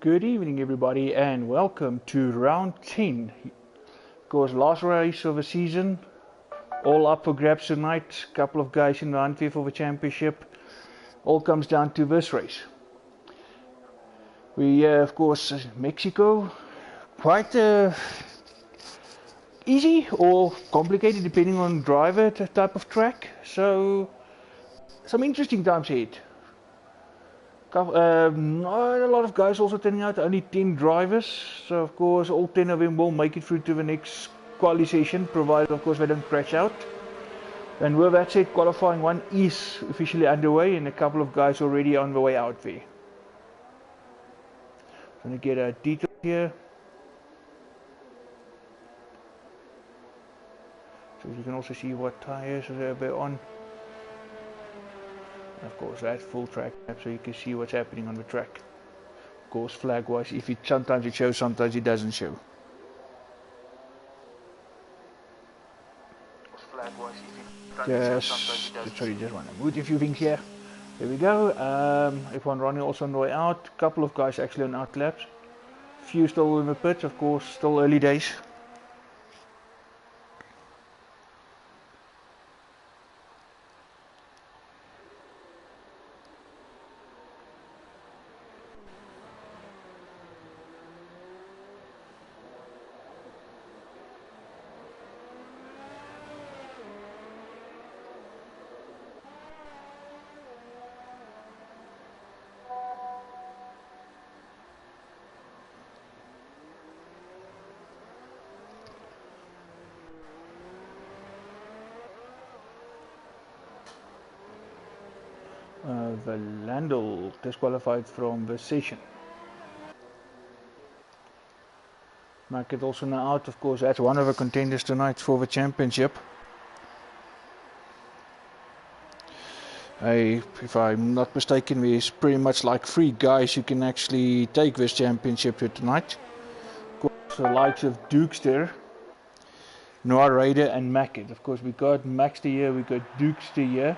Good evening everybody and welcome to round 10. Of course, last race of the season, all up for grabs tonight. A couple of guys in the hunt here for the championship. All comes down to this race. We of course Mexico, quite easy or complicated depending on driver type of track. So some interesting times ahead. Not a lot of guys also turning out, only 10 drivers, so of course all 10 of them will make it through to the next quali session, provided of course they don't crash out. And with that said, qualifying 1 is officially underway and a couple of guys already on the way out there. I'm going to get a detail here. So you can also see what tires they're on. Of course, that's full track map, so you can see what's happening on the track. Of course, flag wise, if it sometimes it shows, sometimes it doesn't show. Just want to move a few things here. There we go. F1 Ronnie also on the way out. A couple of guys actually on out laps. Few still in the pits, of course, still early days. Landel disqualified from the session. Market also now out, of course, that's one of the contenders tonight for the championship. If I'm not mistaken, there's pretty much like 3 guys who can actually take this championship here tonight. Of course, the likes of Dukester, Noah Raider and Mackett. Of course, we got Maxter here, we got Dukester here,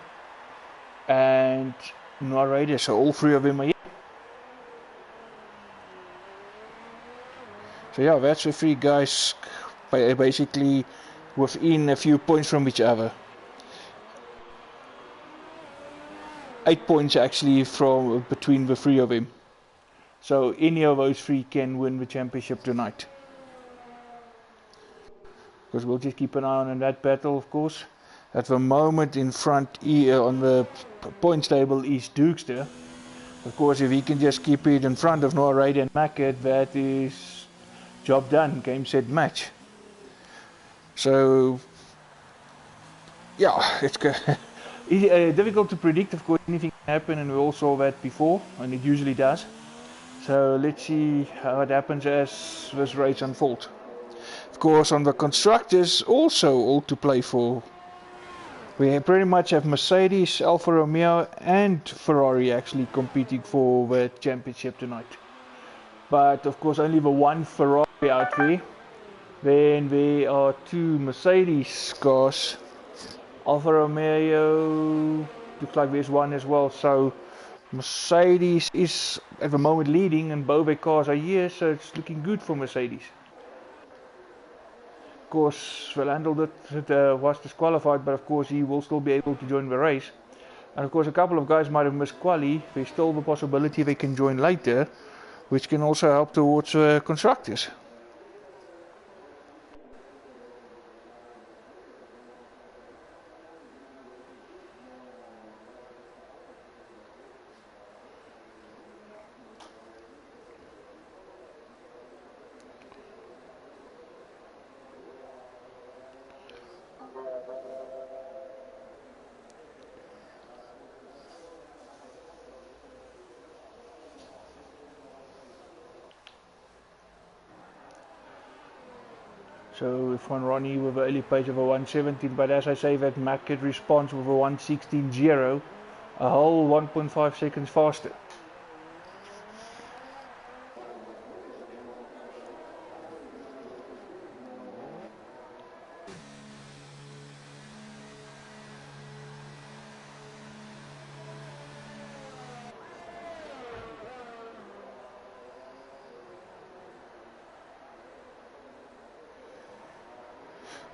and Noah Raider, so all 3 of them are here. So yeah, that's the 3 guys basically within a few points from each other. 8 points actually from between the 3 of them. So any of those 3 can win the championship tonight. Because we'll just keep an eye on that battle, of course. At the moment in front on the points table is Dukester. Of course, if he can just keep it in front of Noah Raider and Mackett, that is job done, game set match. So yeah, it's difficult to predict, of course. Anything can happen, and we all saw that before, and it usually does. So let's see how it happens as this race unfolds. Of course, on the constructors also all to play for. We pretty much have Mercedes, Alfa Romeo and Ferrari actually competing for the championship tonight. But of course only the 1 Ferrari out there. Then there are 2 Mercedes cars. Alfa Romeo, looks like there's 1 as well. So Mercedes is at the moment leading and both their cars are here, so it's looking good for Mercedes. Of course, Landel was disqualified, but of course he will still be able to join the race. And of course a couple of guys might have missed quali. There's still the possibility they can join later, which can also help towards constructors. So if one Ronnie with an early pace of a 117, but as I say, that Mackett responds with a 116.0, a whole 1.5 seconds faster.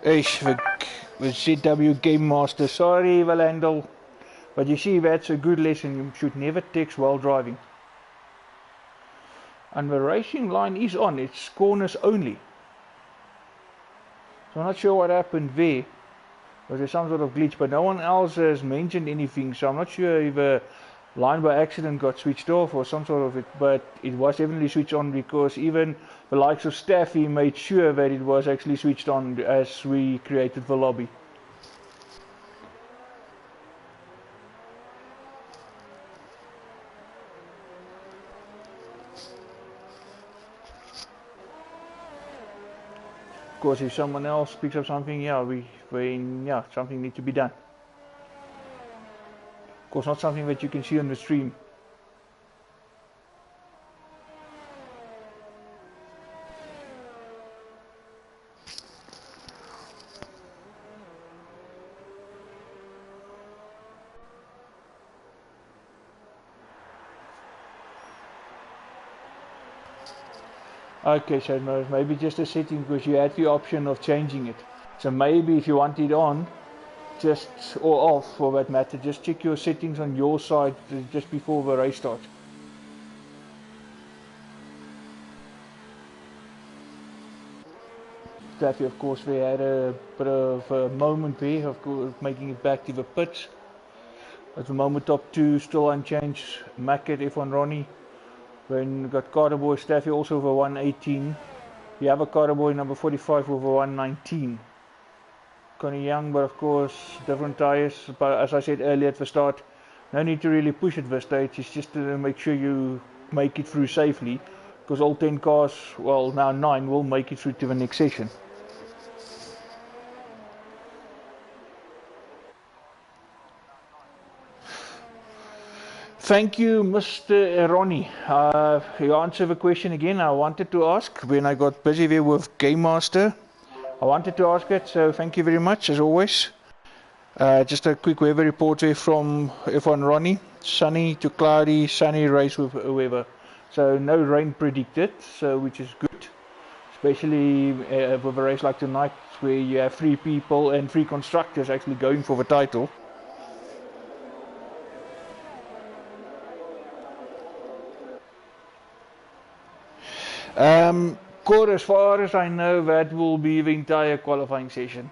Eish, with ZW Game Master. Sorry, Valandel. But you see, that's a good lesson. You should never text while driving. And the racing line is on. It's corners only. So I'm not sure what happened there. Was there some sort of glitch? But no one else has mentioned anything. So I'm not sure if a line by accident got switched off or some sort of it. But it was definitely switched on, because even the likes of Staffy made sure that it was actually switched on as we created the lobby. Of course, if someone else picks up something, yeah, something needs to be done. Of course, not something that you can see on the stream. Okay, so maybe just a setting, because you had the option of changing it. So maybe if you want it on, just or off for that matter, just check your settings on your side just before the race starts. Staffy, of course, we had a bit of a moment there, of course, making it back to the pits. At the moment, top two still unchanged. Mackett, F1 Ronnie. Then we got Carterboy, Staffy also over 118. The other Carterboy number 45 over 119. Connie Young, but of course different tyres. But as I said earlier at the start, no need to really push at this stage. It's just to make sure you make it through safely, because all 10 cars, well now 9, will make it through to the next session. Thank you, Mr. Ronnie. You answered the question again I wanted to ask when I got busy there with Game Master. I wanted to ask it, so thank you very much as always. Just a quick weather report there from F1 Ronnie. Sunny to cloudy, sunny race with weather. So no rain predicted, so which is good. Especially with a race like tonight, where you have 3 people and 3 constructors actually going for the title. Core, as far as I know, that will be the entire qualifying session.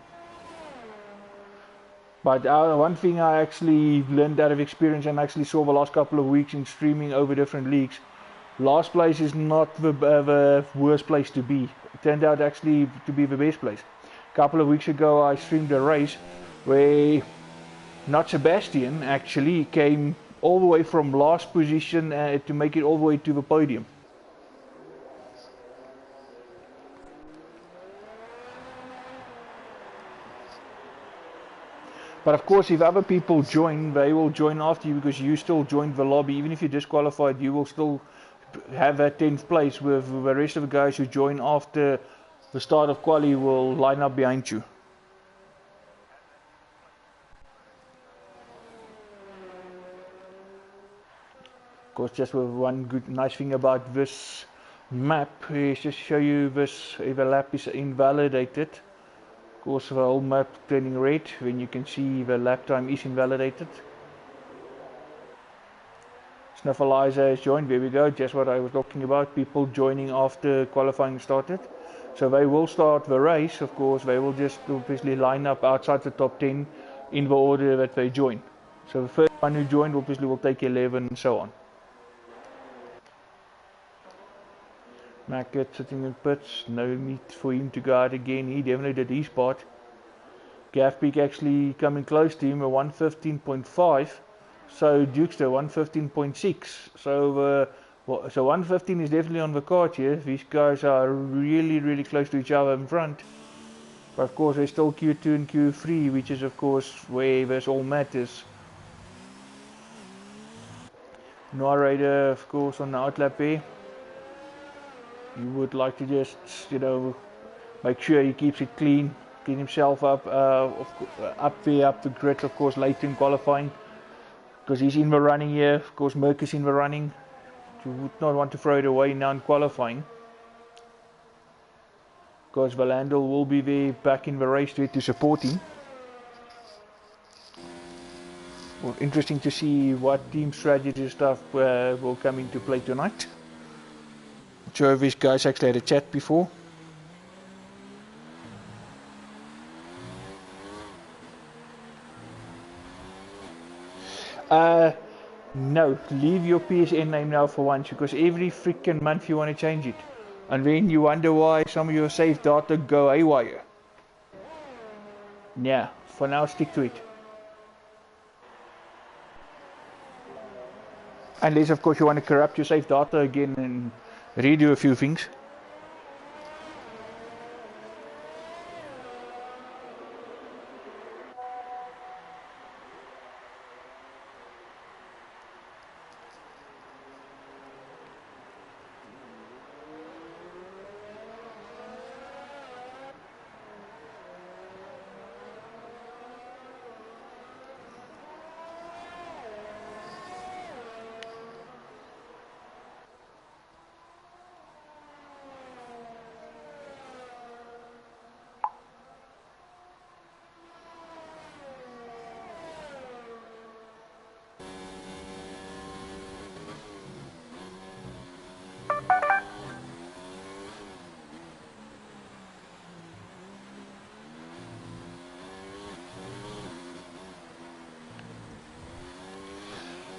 But one thing I actually learned out of experience and actually saw the last couple of weeks in streaming over different leagues, last place is not the worst place to be. It turned out actually to be the best place. A couple of weeks ago I streamed a race where not Sebastian actually came all the way from last position to make it all the way to the podium. But of course, if other people join, they will join after you, because you still joined the lobby. Even if you're disqualified, you will still have that 10th place, with the rest of the guys who join after the start of quali will line up behind you. Of course, just with one good nice thing about this map is just show you this, if a lap is invalidated. Of course, the whole map turning red when you can see the lap time is invalidated. Snuffleizer has joined. There we go, just what I was talking about, people joining after qualifying started. So they will start the race, of course, they will just obviously line up outside the top 10 in the order that they join. So the first one who joined obviously will take 11 and so on. Mackett sitting in pits, no need for him to go out again, he definitely did his part. Gafpeak actually coming close to him, a 115.5, so Dukester 115.6, so 115 is definitely on the card here. These guys are really close to each other in front, but of course there's still Q2 and Q3, which is of course where this all matters. Narrator of course on the outlap here. You would like to just, make sure he keeps it clean, clean himself up, up the grid, of course, later in qualifying, because he's in the running here. Of course, Merck is in the running. You would not want to throw it away now in qualifying. because Valandel will be there back in the race to support him. Well, interesting to see what team strategy stuff will come into play tonight. Not sure if these guys actually had a chat before. No, leave your PSN name now for once, because every freaking month you want to change it. And then you wonder why some of your saved data go haywire. Yeah, for now stick to it. Unless of course you want to corrupt your saved data again and redo a few things.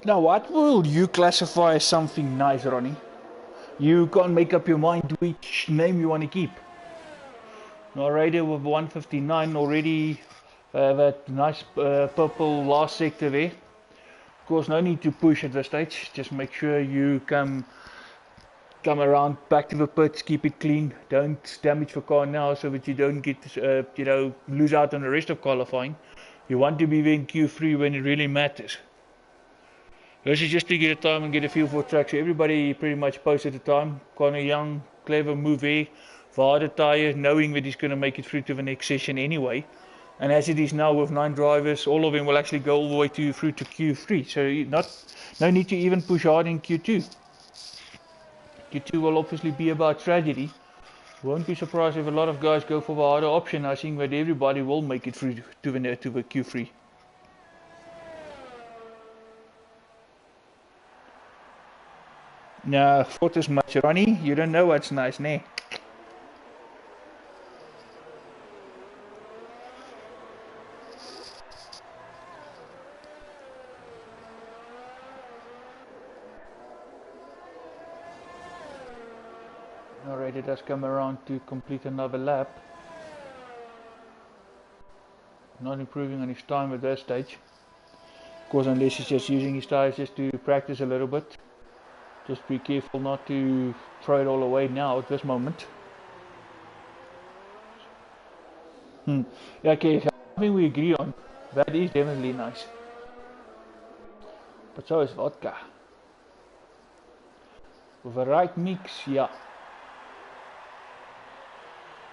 Now, what will you classify as something nice, Ronnie? You can't make up your mind which name you want to keep. Narrator with 159 already, that nice purple last sector there. Of course, no need to push at this stage. Just make sure you come around back to the pits, keep it clean. Don't damage the car now, so that you don't get lose out on the rest of qualifying. You want to be in Q3 when it really matters. This is just to get a time and get a feel for track. So everybody pretty much posted the time. Connor Young, clever move here. Botha tyre, knowing that he's going to make it through to the next session anyway. And as it is now with 9 drivers, all of them will actually go all the way through to Q3. So no need to even push hard in Q2. Q2 will obviously be about tragedy. Won't be surprised if a lot of guys go for the harder option. I think that everybody will make it through to the Q3. Nah, thought as much, Ronnie. You don't know what's nice, ne? Alright, it does come around to complete another lap. Not improving on his time at that stage. Of course, unless he's just using his tires just to practice a little bit. Just be careful not to throw it all away now at this moment. Yeah, okay, something we agree on. That is definitely nice. But so is vodka. With the right mix, yeah.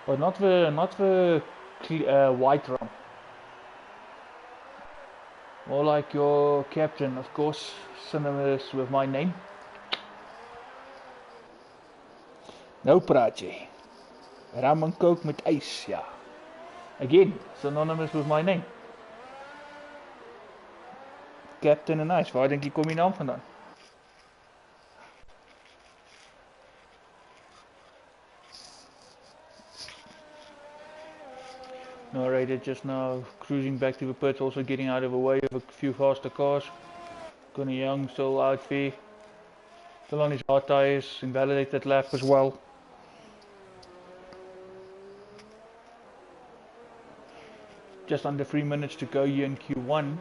But not the white rum. More like your captain, of course, synonymous with my name. Nou praat jy. Rum en coke met ys, ja. Again, synonymous with my name. Captain en ys, waar dink jy kom die naam vandaan? Narrator just now cruising back to the pits, also getting out of the way of a few faster cars. Connie Young still out there. Still on his hard tyres, invalidated lap as well. Just under 3 minutes to go here in Q1.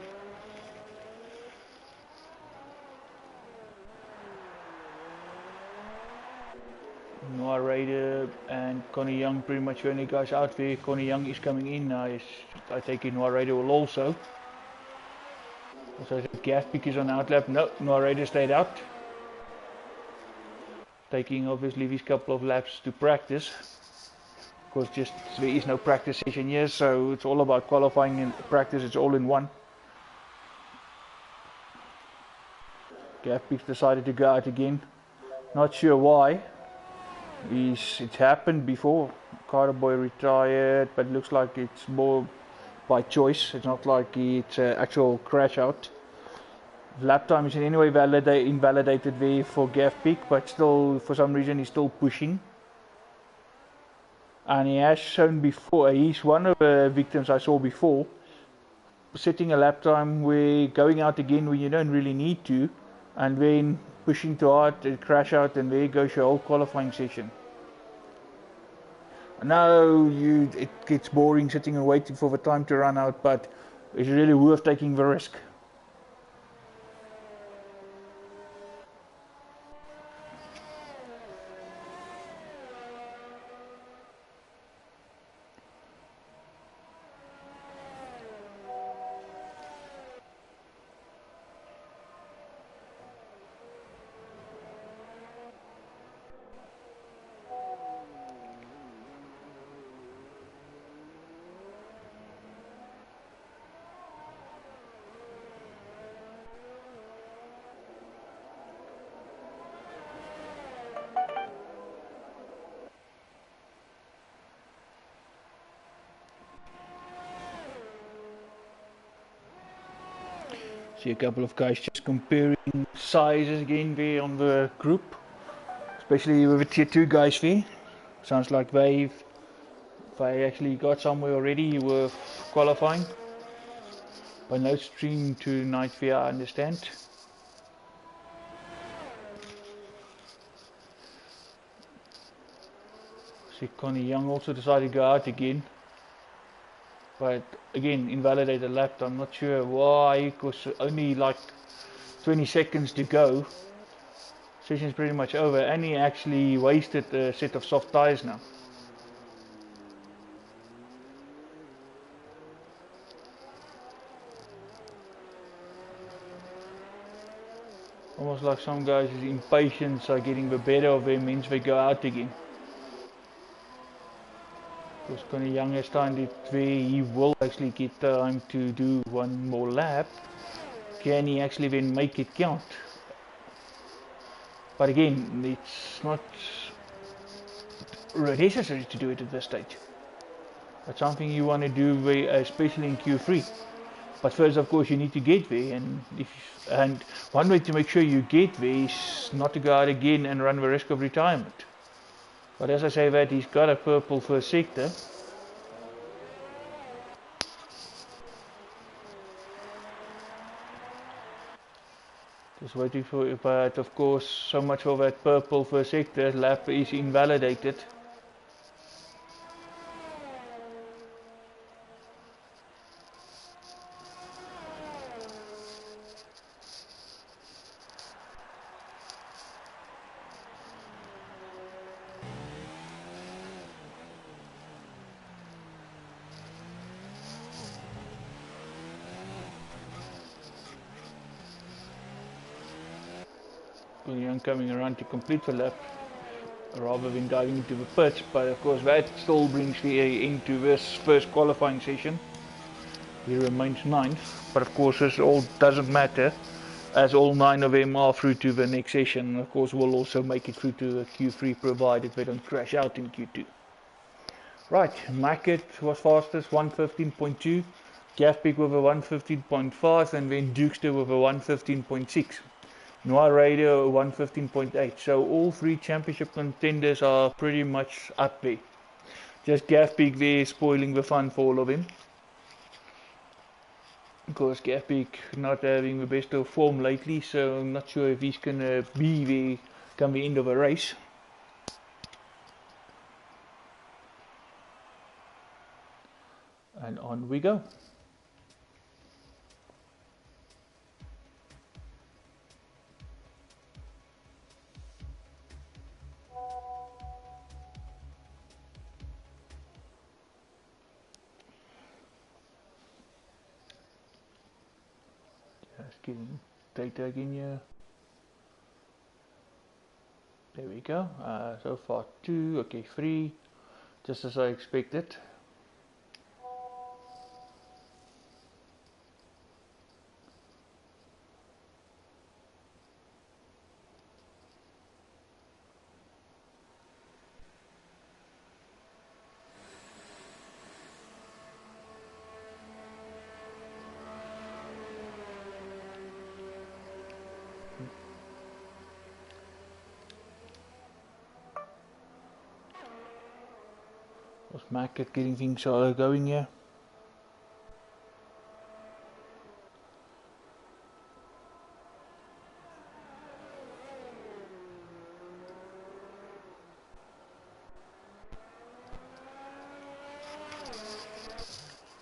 Narrator and Connie Young pretty much the only guys out there. Connie Young is coming in now. I take it Narrator will also. So gas pick is on outlap. No, Narrator stayed out. Taking obviously these couple of laps to practice. Of course, just there is no practice session here, so it's all about qualifying and practice. It's all in one. Gas pick decided to go out again. Not sure why. It's happened before. Boy retired, but it looks like it's more by choice. It's not like it's an actual crash out. Lap time is in any way invalidated there for Gav Peak, but still, for some reason, he's still pushing. And he has shown before, he's one of the victims I saw before, setting a lap time where going out again when you don't really need to, and then pushing too hard, crash out, and there goes your whole qualifying session. Now it gets boring sitting and waiting for the time to run out, but it's really worth taking the risk. See a couple of guys just comparing sizes again there on the group, especially with the tier 2 guys there. Sounds like they actually got somewhere already with qualifying. But no stream to night VR, I understand. See Connie Young also decided to go out again. But again, invalidated lap. I'm not sure why, because only like 20 seconds to go. Session's pretty much over, and he actually wasted a set of soft tires now. Almost like some guys' impatience are getting the better of them, means they go out again. Because Connie Young has timed it where he will actually get time to do one more lap. Can he actually then make it count? But again, it's not necessary to do it at this stage. It's something you want to do, especially in Q3. But first, of course, you need to get there, and one way to make sure you get there is not to go out again and run the risk of retirement. But as I say that, he's got a purple first sector. Just waiting for it, but of course, so much for that purple first sector lap is invalidated. Young coming around to complete the lap rather than diving into the pits, but of course that still brings the into this first qualifying session. He remains 9th, but of course this all doesn't matter, as all 9 of them are through to the next session, and of course will also make it through to Q3 provided they don't crash out in Q2. Right, Mackett was fastest, 1:15.2, Gaffbeek with a 1:15.5, and then Dukester with a 1:15.6. Noir Radio 1:15.8. So all 3 championship contenders are pretty much up there. Just Gaffbeek there spoiling the fun for all of them. Of course, Gaffbeek not having the best of form lately, so I'm not sure if he's gonna be there come the end of a race. And on we go. Just getting data again here. There we go. So far 2, okay, 3, just as I expected. Was Market getting things going here.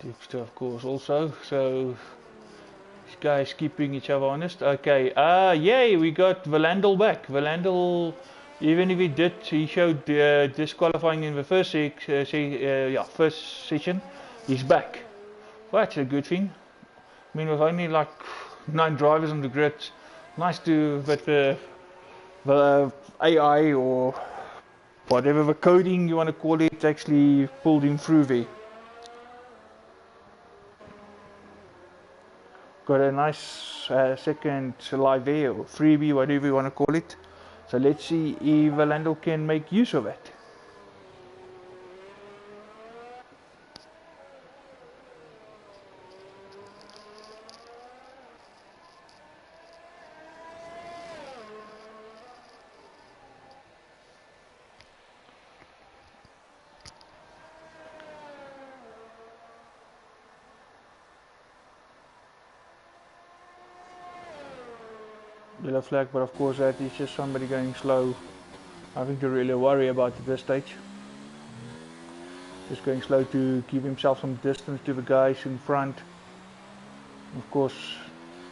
Dexter, of course, also. So these guys keeping each other honest. Okay. Yay! We got Valandel back. Valandel, even if he showed disqualifying in the first first session, he's back. Well, that's a good thing. I mean, with only like 9 drivers on the grid, nice to that the AI or whatever the coding you want to call it actually pulled him through there. Got a nice second live there, or freebie, whatever you want to call it. So let's see if Valandel can make use of it. Yellow flag, but of course that is just somebody going slow. Nothing to really worry about at this stage. Just going slow to keep himself some distance to the guys in front. Of course,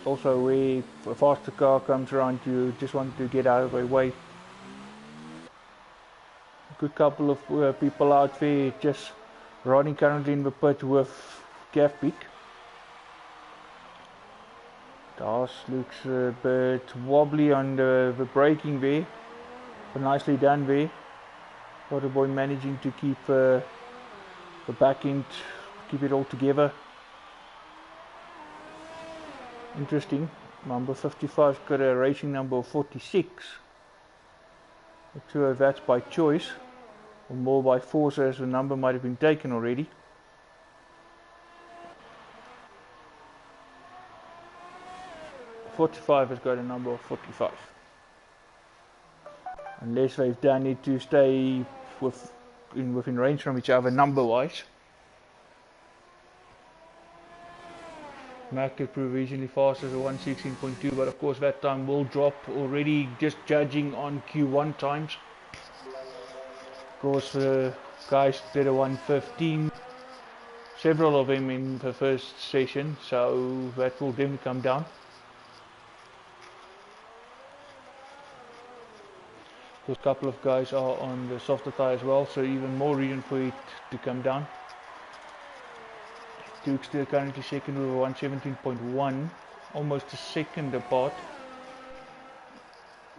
also where a faster car comes around, you just want to get out of the way. A good couple of people out there just running currently in the pit with Gavpeak. Das looks a bit wobbly on the braking there, but nicely done there. Waterboy managing to keep the back end, keep it all together. Interesting. Number 55's got a racing number of 46. Not sure if that's by choice or more by force, as the number might have been taken already. .45 has got a number of 45. Unless they've done it to stay within range from each other number-wise. Market provisionally fast as a 1:16.2, but of course that time will drop already, just judging on Q1 times. Of course the guys did a 1:15, several of them in the first session, so that will then come down. Those couple of guys are on the softer tyre as well, so even more reason for it to come down. Dirk still currently second with a 1:17.1, almost a second apart.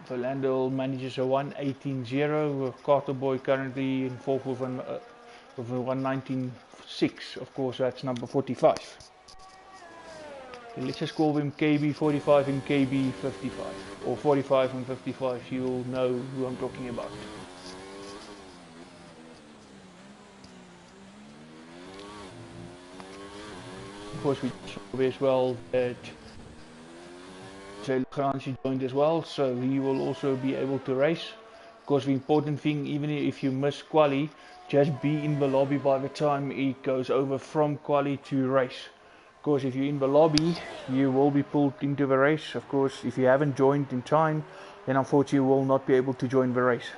Valandel manages a 1:18.0, Carter Boy currently in fourth with a 1:19.6. Of course, that's number 45. Let's just call them KB45 and KB55, or 45 and 55, you'll know who I'm talking about. Of course we saw as well that Claasen joined as well, so he will also be able to race. Of course the important thing, even if you miss quali, just be in the lobby by the time it goes over from quali to race. Of course, if you're in the lobby, you will be pulled into the race. Of course, if you haven't joined in time, then unfortunately you will not be able to join the race.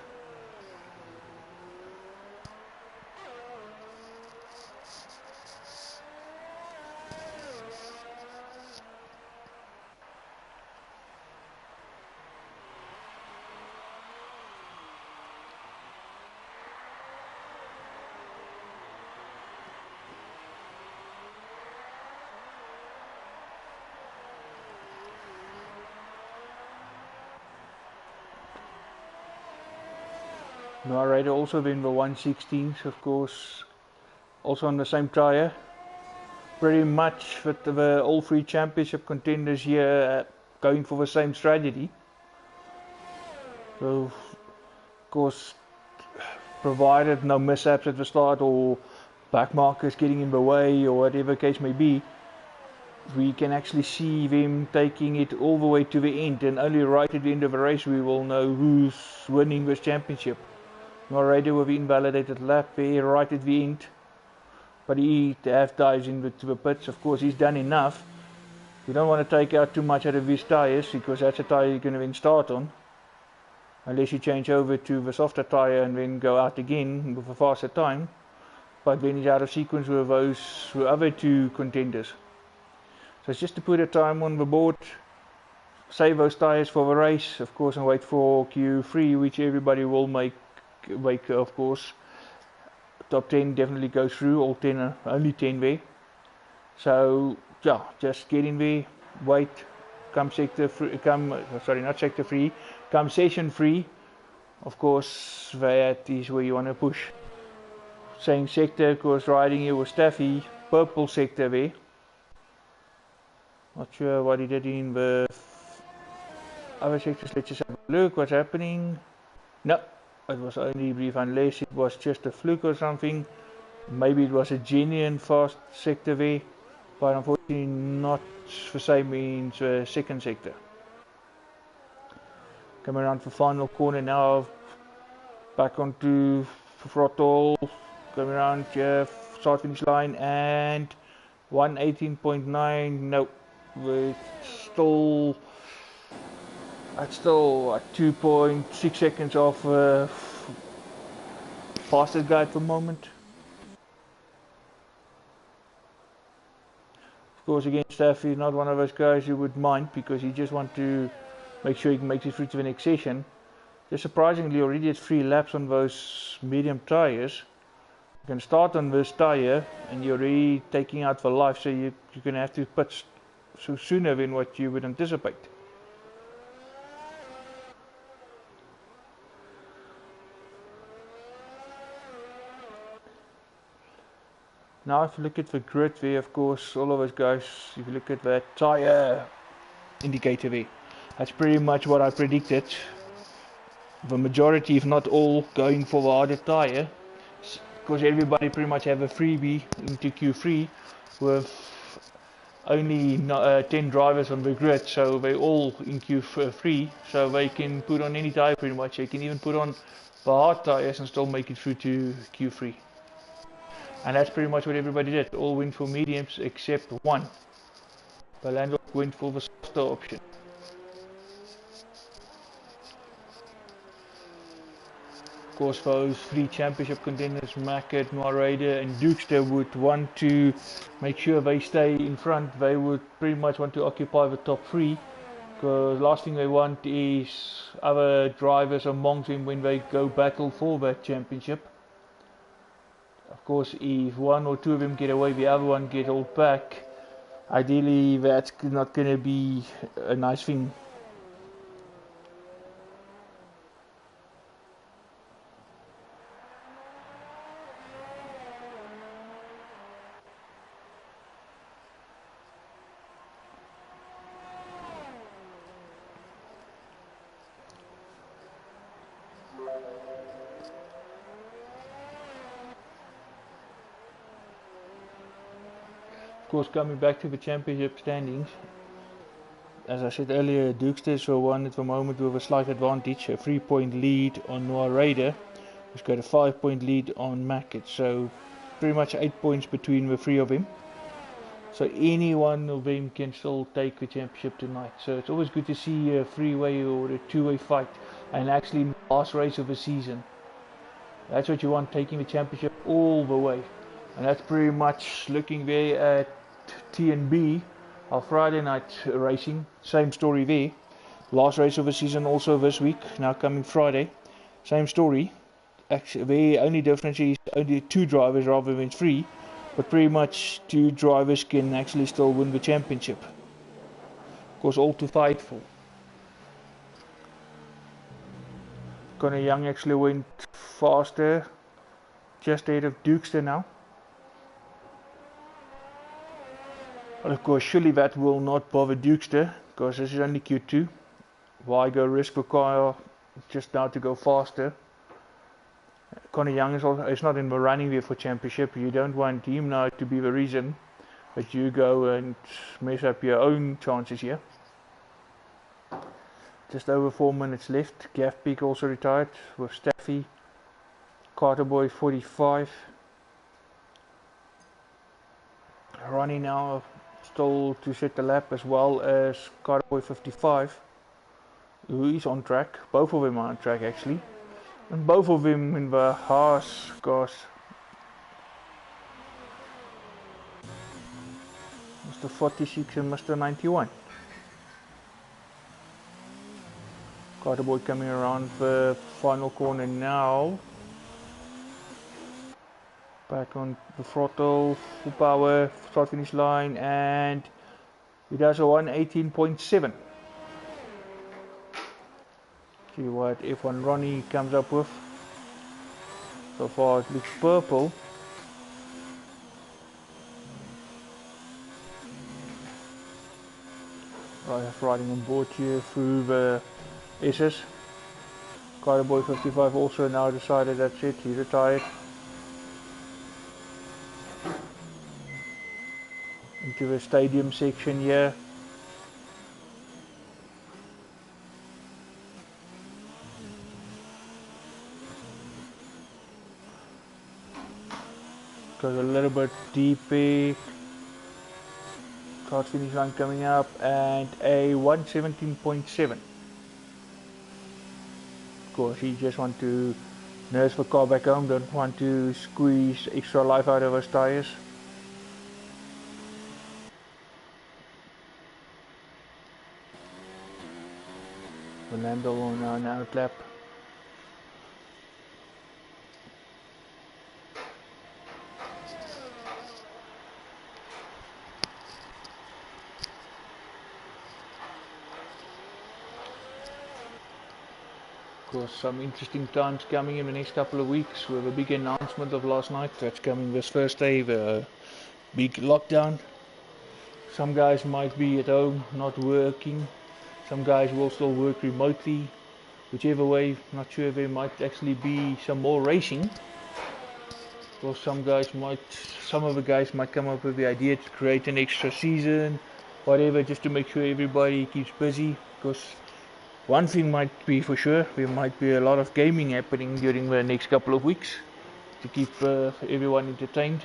Narrator also been the 1:16s, of course, also on the same tyre. Pretty much with all 3 championship contenders here going for the same strategy. So, of course, provided no mishaps at the start or back markers getting in the way or whatever case may be, we can actually see them taking it all the way to the end, and only right at the end of the race we will know who's winning this championship. Narrator with the invalidated lap there right at the end. But he half dives into the pits. Of course, he's done enough. You don't want to take out too much out of these tyres, because that's a tyre you're going to then start on. Unless you change over to the softer tyre and then go out again with a faster time. But then he's out of sequence with those other two contenders. So it's just to put a time on the board, save those tyres for the race, of course, and wait for Q3, which everybody will make of course. Top 10 definitely goes through, all 10 are only 10 there. So yeah, just get in there, wait, come sector free, come session free. Of course, that is where you want to push. Same sector, of course, riding here with Staffy, purple sector there. Not sure what he did in the other sectors. Let's just have a look what's happening. No, it was only brief, unless it was just a fluke or something. Maybe it was a genuine fast sector there, but unfortunately not the same in the second sector. Coming around the final corner now, back onto throttle, coming around here, start finish line, and 118.9. No, it's still 2.6 seconds off fastest guy at the moment. Of course, again, Staffy is not one of those guys you would mind, because you just want to make sure he makes it through to the next session. Just surprisingly, already at 3 laps on those medium tyres. You can start on this tyre and you're already taking out for life, so you're going to have to pit sooner than what you would anticipate. Now if you look at the grid there, of course, all of those guys, if you look at that tyre indicator there, that's pretty much what I predicted. The majority, if not all, going for the harder tyre, because everybody pretty much have a freebie into Q3 with only 10 drivers on the grid, so they all in Q3, so they can put on any tyre pretty much. They can even put on the hard tyres and still make it through to Q3. And that's pretty much what everybody did. All went for mediums except one. The landlord went for the softer option. Of course, those 3 championship contenders, Mackett, Noiraider and Dukester, would want to make sure they stay in front. They would pretty much want to occupy the top 3, because last thing they want is other drivers amongst them when they go battle for that championship. Of course, if 1 or 2 of them get away, the other one get all back. Ideally, that's not going to be a nice thing. Of course, coming back to the championship standings, as I said earlier, Dukester for one at the moment with a slight advantage, a 3-point lead on Noiraider, who's got a 5-point lead on Mackett, so pretty much 8 points between the 3 of them. So any one of them can still take the championship tonight. So it's always good to see a 3-way or a 2-way fight, and actually in the last race of the season. That's what you want, taking the championship all the way. And that's pretty much looking there at TNB, our Friday night racing. Same story there. Last race of the season also this week, now coming Friday. Same story. Actually, the only difference is only 2 drivers rather than 3. But pretty much 2 drivers can actually still win the championship. Of course, all to fight for. Connor Young actually went faster, just ahead of Dukester now. But of course, surely that will not bother Dukester, because this is only Q2. Why go risk the car just now to go faster? Connor Young is not in the running there for championship. You don't want him now to be the reason that you go and mess up your own chances here. Just over 4 minutes left. Gaff Peak also retired with Staffy. Carterboy 45. Ronnie now still to set the lap, as well as Carterboy 55, who is on track. Both of them are on track actually, and both of them in the Haas cars. Mr. 46 and Mr. 91. Carterboy coming around the final corner now. Back on the throttle, full power, start finish line, and he does a 118.7. See what F1 Ronnie comes up with. So far it looks purple. Riding on board here through the SS. Carterboy 55 also now decided that's it, he retired. Into the stadium section here. Goes a little bit deeper. Start finish line coming up, and a 117.7. Of course, he just want to nurse the car back home, don't want to squeeze extra life out of his tires. Fernando on an out lap. Of course, some interesting times coming in the next couple of weeks with a big announcement of last night that's coming this Thursday, the big lockdown. Some guys might be at home not working. Some guys will still work remotely. Whichever way, not sure, there might actually be some more racing. Or some of the guys might come up with the idea to create an extra season, whatever, just to make sure everybody keeps busy. Because one thing might be for sure, there might be a lot of gaming happening during the next couple of weeks to keep everyone entertained.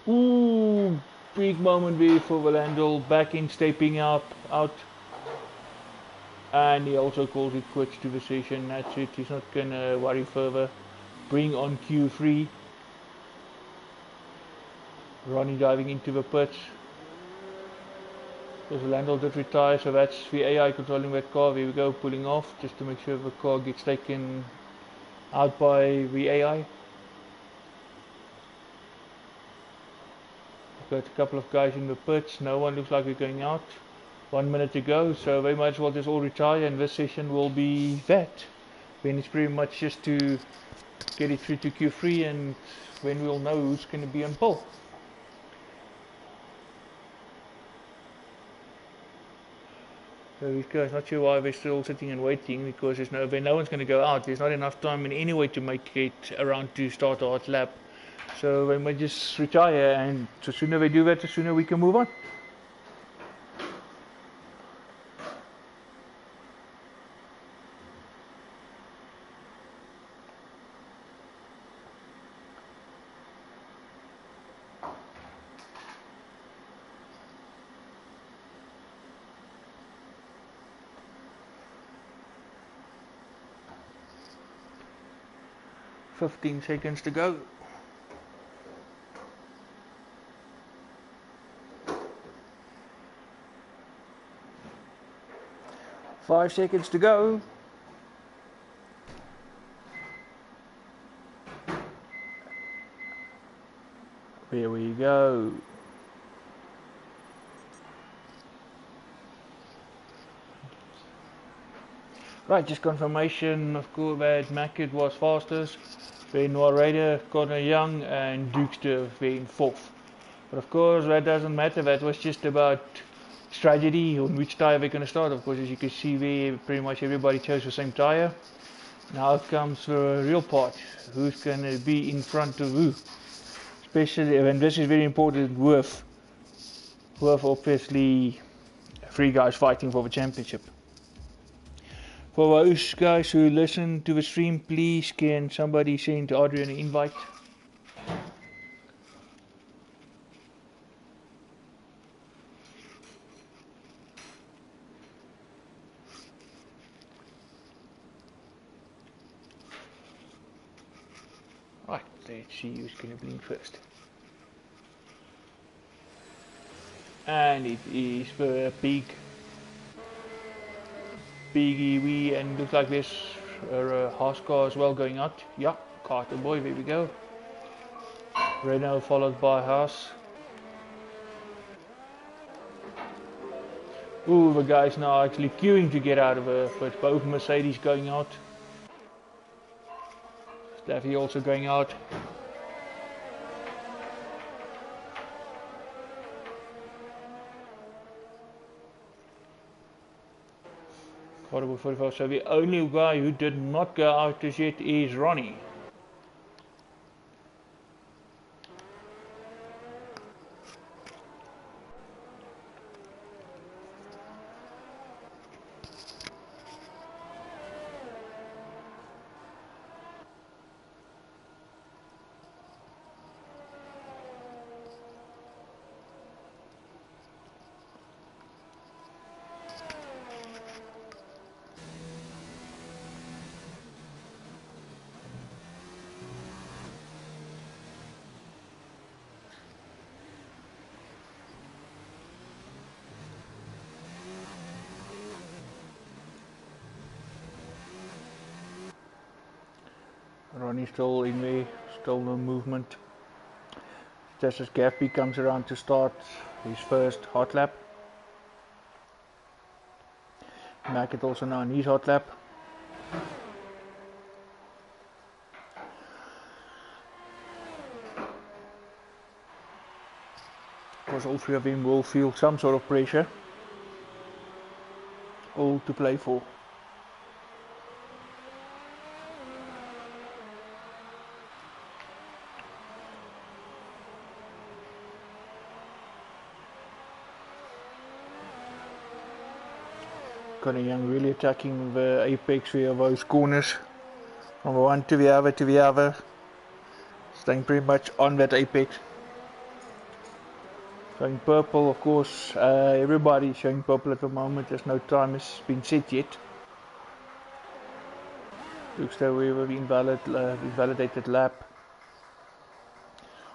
Ooh, big moment there for Valandel, back in stepping out, and he also calls it quits to the session. That's it, he's not gonna worry further. Bring on Q3. Ronnie diving into the pits. Because Valandel did retire, so that's the AI controlling that car. There we go, pulling off just to make sure the car gets taken out by the AI. Got a couple of guys in the pits, no one looks like we're going out. 1 minute to go, so they might as well just all retire, and this session will be that. Then it's pretty much just to get it through to Q3, and then we'll know who's going to be on pole. So these guys, not sure why they're still sitting and waiting, because no one's going to go out. There's not enough time in any way to make it around to start a hot lap. So they might just retire, and the sooner they do that, the sooner we can move on. "15 seconds to go. "5 seconds to go. There we go. Right, just confirmation, of course, that Mackett was fastest, then Warreder, Connor Young, and Dukester in fourth. But of course, that doesn't matter. That was just about strategy on which tyre we're going to start. Of course, as you can see there, pretty much everybody chose the same tyre. Now comes the real part. Who's going to be in front of who? Especially, and this is very important with obviously 3 guys fighting for the championship. For those guys who listen to the stream, please can somebody send Adrian an invite? Right, let's see who's going to blink first. And it is the biggie wee, and looks like there's a horse car as well going out. Yeah, Carter boy, there we go. Renault followed by Haas. Ooh, the guys now actually queuing to get out of it, but both Mercedes going out. Staffy also going out. Horrible 45. So the only guy who did not go out as yet is Ronnie. Ronnie still in there, still no movement. Just as Gaffy comes around to start his first hot lap. Mackett also now in his hot lap. Of course, all three of them will feel some sort of pressure. All to play for. Connor Young really attacking the apex via those corners. From one to the other. Staying pretty much on that apex. Showing purple, of course, everybody is showing purple at the moment, there's no time has been set yet. Looks like we have invalidated lap.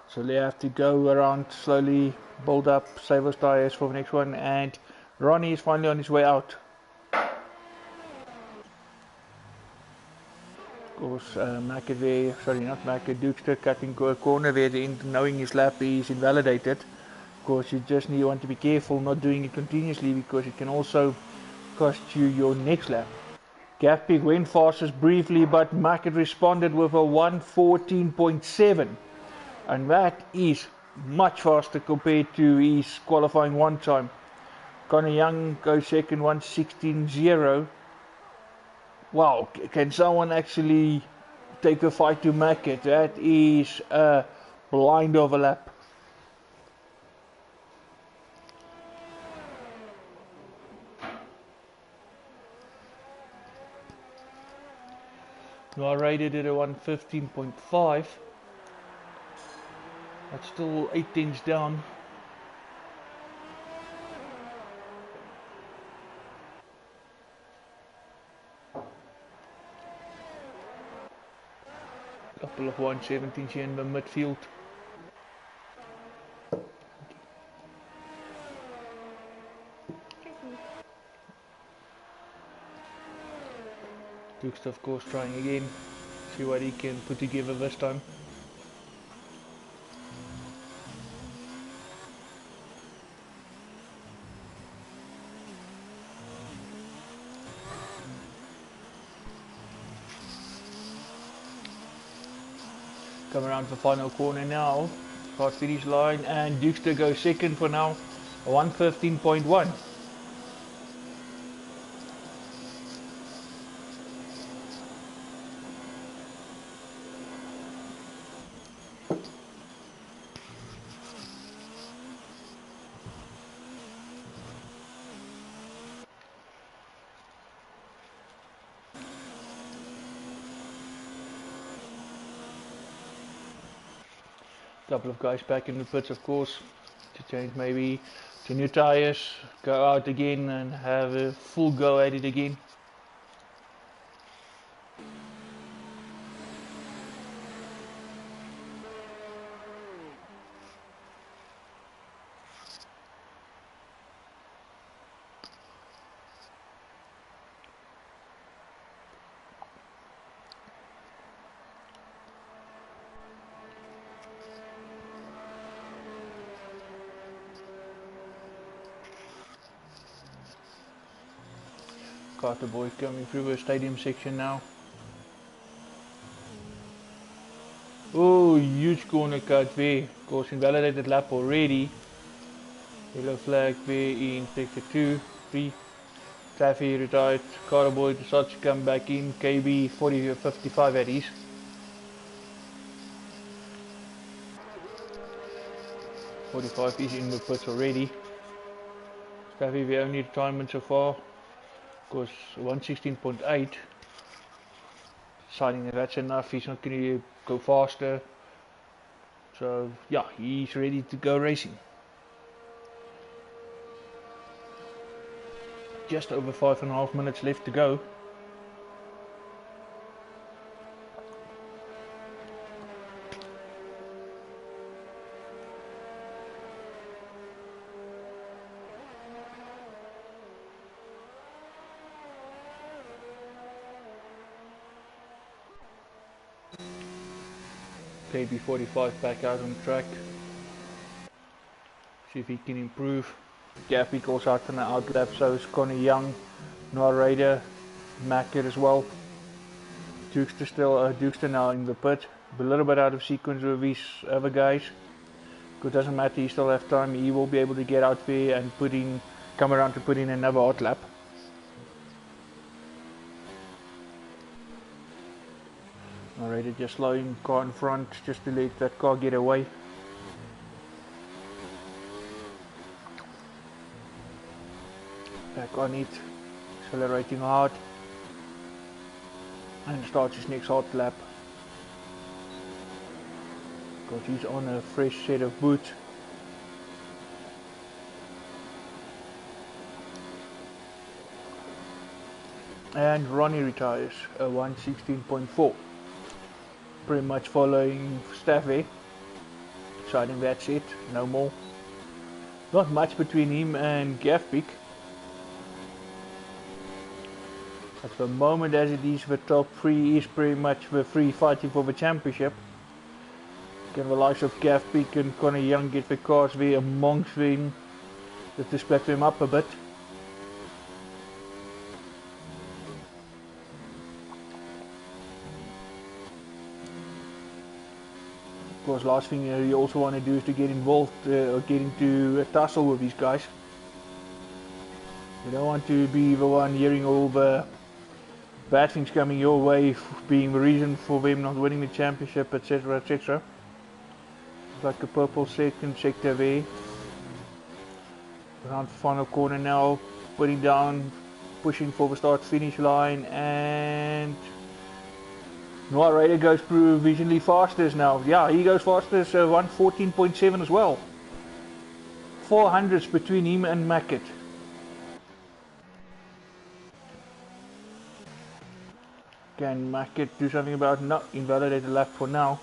So they have to go around slowly, build up, save those tires for the next one, and Ronnie is finally on his way out. Of course, Mackett there, sorry not Mackett, Dukester cutting a corner there, knowing his lap is invalidated. Of course, you just want to be careful not doing it continuously because it can also cost you your next lap. Gaffpig went fastest briefly, but Mackett responded with a 1:14.7, and that is much faster compared to his qualifying one time. Connor Young goes second, 1:16.0. Wow, can someone actually take a fight to Mackett? That is a blind overlap. No, I rated it at 1:15.5. That's still 8 tenths down. Couple of 1:17s here in the midfield. Dukes of course trying again, see what he can put together this time. Come around the final corner now, start finish line, and Dukester goes second for now, 1:15.1. Couple of guys back in the pits, of course, to change maybe to new tires, go out again and have a full go at it again. Carter boy coming through a stadium section now. Oh, huge corner cut there. Of course, invalidated lap already. Yellow flag there in sector 2, 3. Taffy retired. Carter boy decides to come back in. KB 40 or 55 at ease. Is in the pits already. Taffy the only retirement so far. Of course, 116.8. Deciding that that's enough, he's not going to go faster. So yeah, he's ready to go racing. Just over 5.5 minutes left to go. KB45 back out on track. See if he can improve. Gaffy goes out on the outlap, so is Connie Young, Noah Raider, Macker as well. Dukester now in the pit, a little bit out of sequence with his other guys. It doesn't matter, he still has time, he will be able to get out there and come around to put in another outlap. Alright, just slowing car in front just to let that car get away. Back on it, accelerating hard, and starts his next hot lap. Because he's on a fresh set of boots. And Ronnie retires a 116.4. Pretty much following Staffy. Deciding that's it, no more. Not much between him and Gaffbeek. At the moment as it is, the top 3 is pretty much the 3 fighting for the championship. Can the likes of Gaffbeek and Conor Young get the cars there amongst them, just to split them up a bit. Of course, last thing you also want to do is to get involved or get into a tussle with these guys. You don't want to be the one hearing all the bad things coming your way, being the reason for them not winning the championship, etc, etc. Like a purple second sector there. Around the final corner now, putting down, pushing for the start finish line, and Noah Raider goes provisionally fastest now. Yeah, he goes fastest, 114.7 as well. 400s between him and Mackett. Can Mackett do something about not invalidate the lap for now?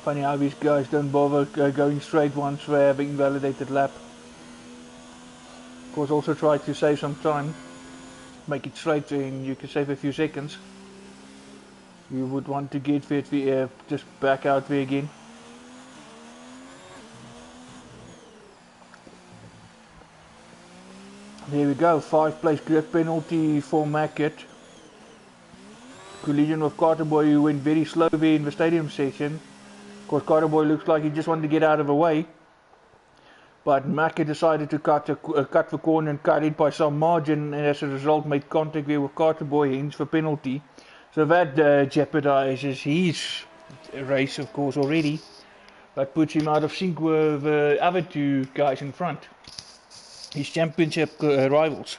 Funny how these guys don't bother going straight once they have an invalidated lap. Of course, also try to save some time. Make it straight and you can save a few seconds. You would want to get there, just back out there again. There we go, 5th place grid penalty for Mackett. Collision with Carterboy, who went very slow there in the stadium section. Of course, Carterboy looks like he just wanted to get out of the way. But Mackett decided to cut the corner and cut it by some margin, and as a result made contact there with Carterboy, hence the penalty. So that jeopardizes his race, of course, already. That puts him out of sync with the other 2 guys in front. His championship rivals.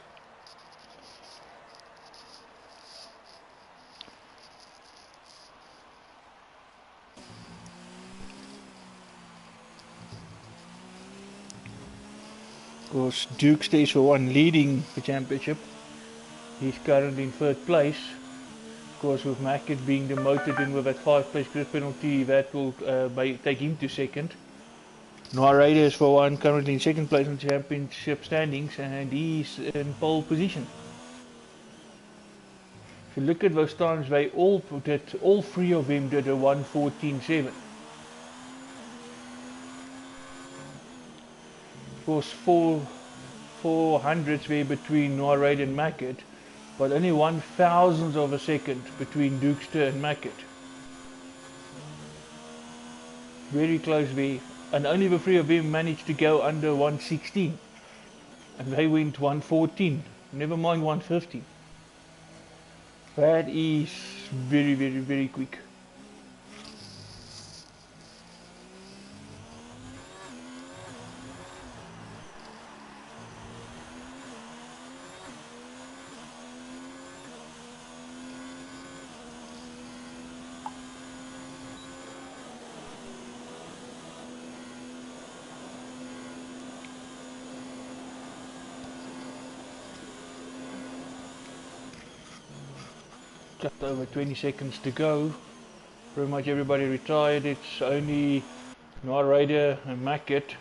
Of course, Duke stays for one leading the championship. He's currently in third place. Of course, with Mackett being demoted in with that 5-place grid penalty, that will take him to second. Noah Raiders for one, currently in second place in championship standings, and he's in pole position. If you look at those times, they all three of them did a 1:14.7. Of course, four hundredths were between Noah Raid and Mackett, but only 1/1000th of a second between Dukester and Mackett. Very close there, and only the three of them managed to go under 1:16, and they went 1:14. Never mind 1:15. That is very, very, very quick. Just over 20 seconds to go. Pretty much everybody retired. It's only Noah Raider and Mackett.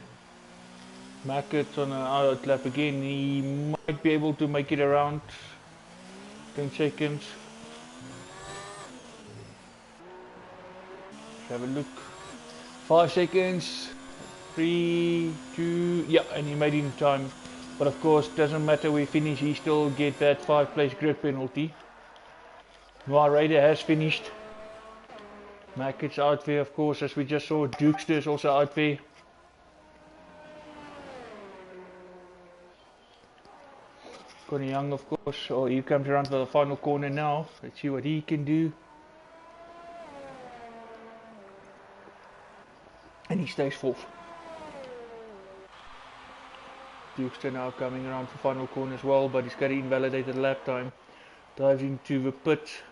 Mackett's on an out lap again. He might be able to make it around 10 seconds. Let's have a look. 5 seconds. 3, 2, yeah, and he made it in time. But of course, doesn't matter we finish, he still get that 5-place grid penalty. Noah Raider has finished. Mackett's out there, of course, as we just saw. Dukester is also out there. Connie Young, of course. Oh, he comes around to the final corner now. Let's see what he can do. And he stays fourth. Dukester now coming around for final corner as well, but he's got an invalidated lap time. Dives into the pit.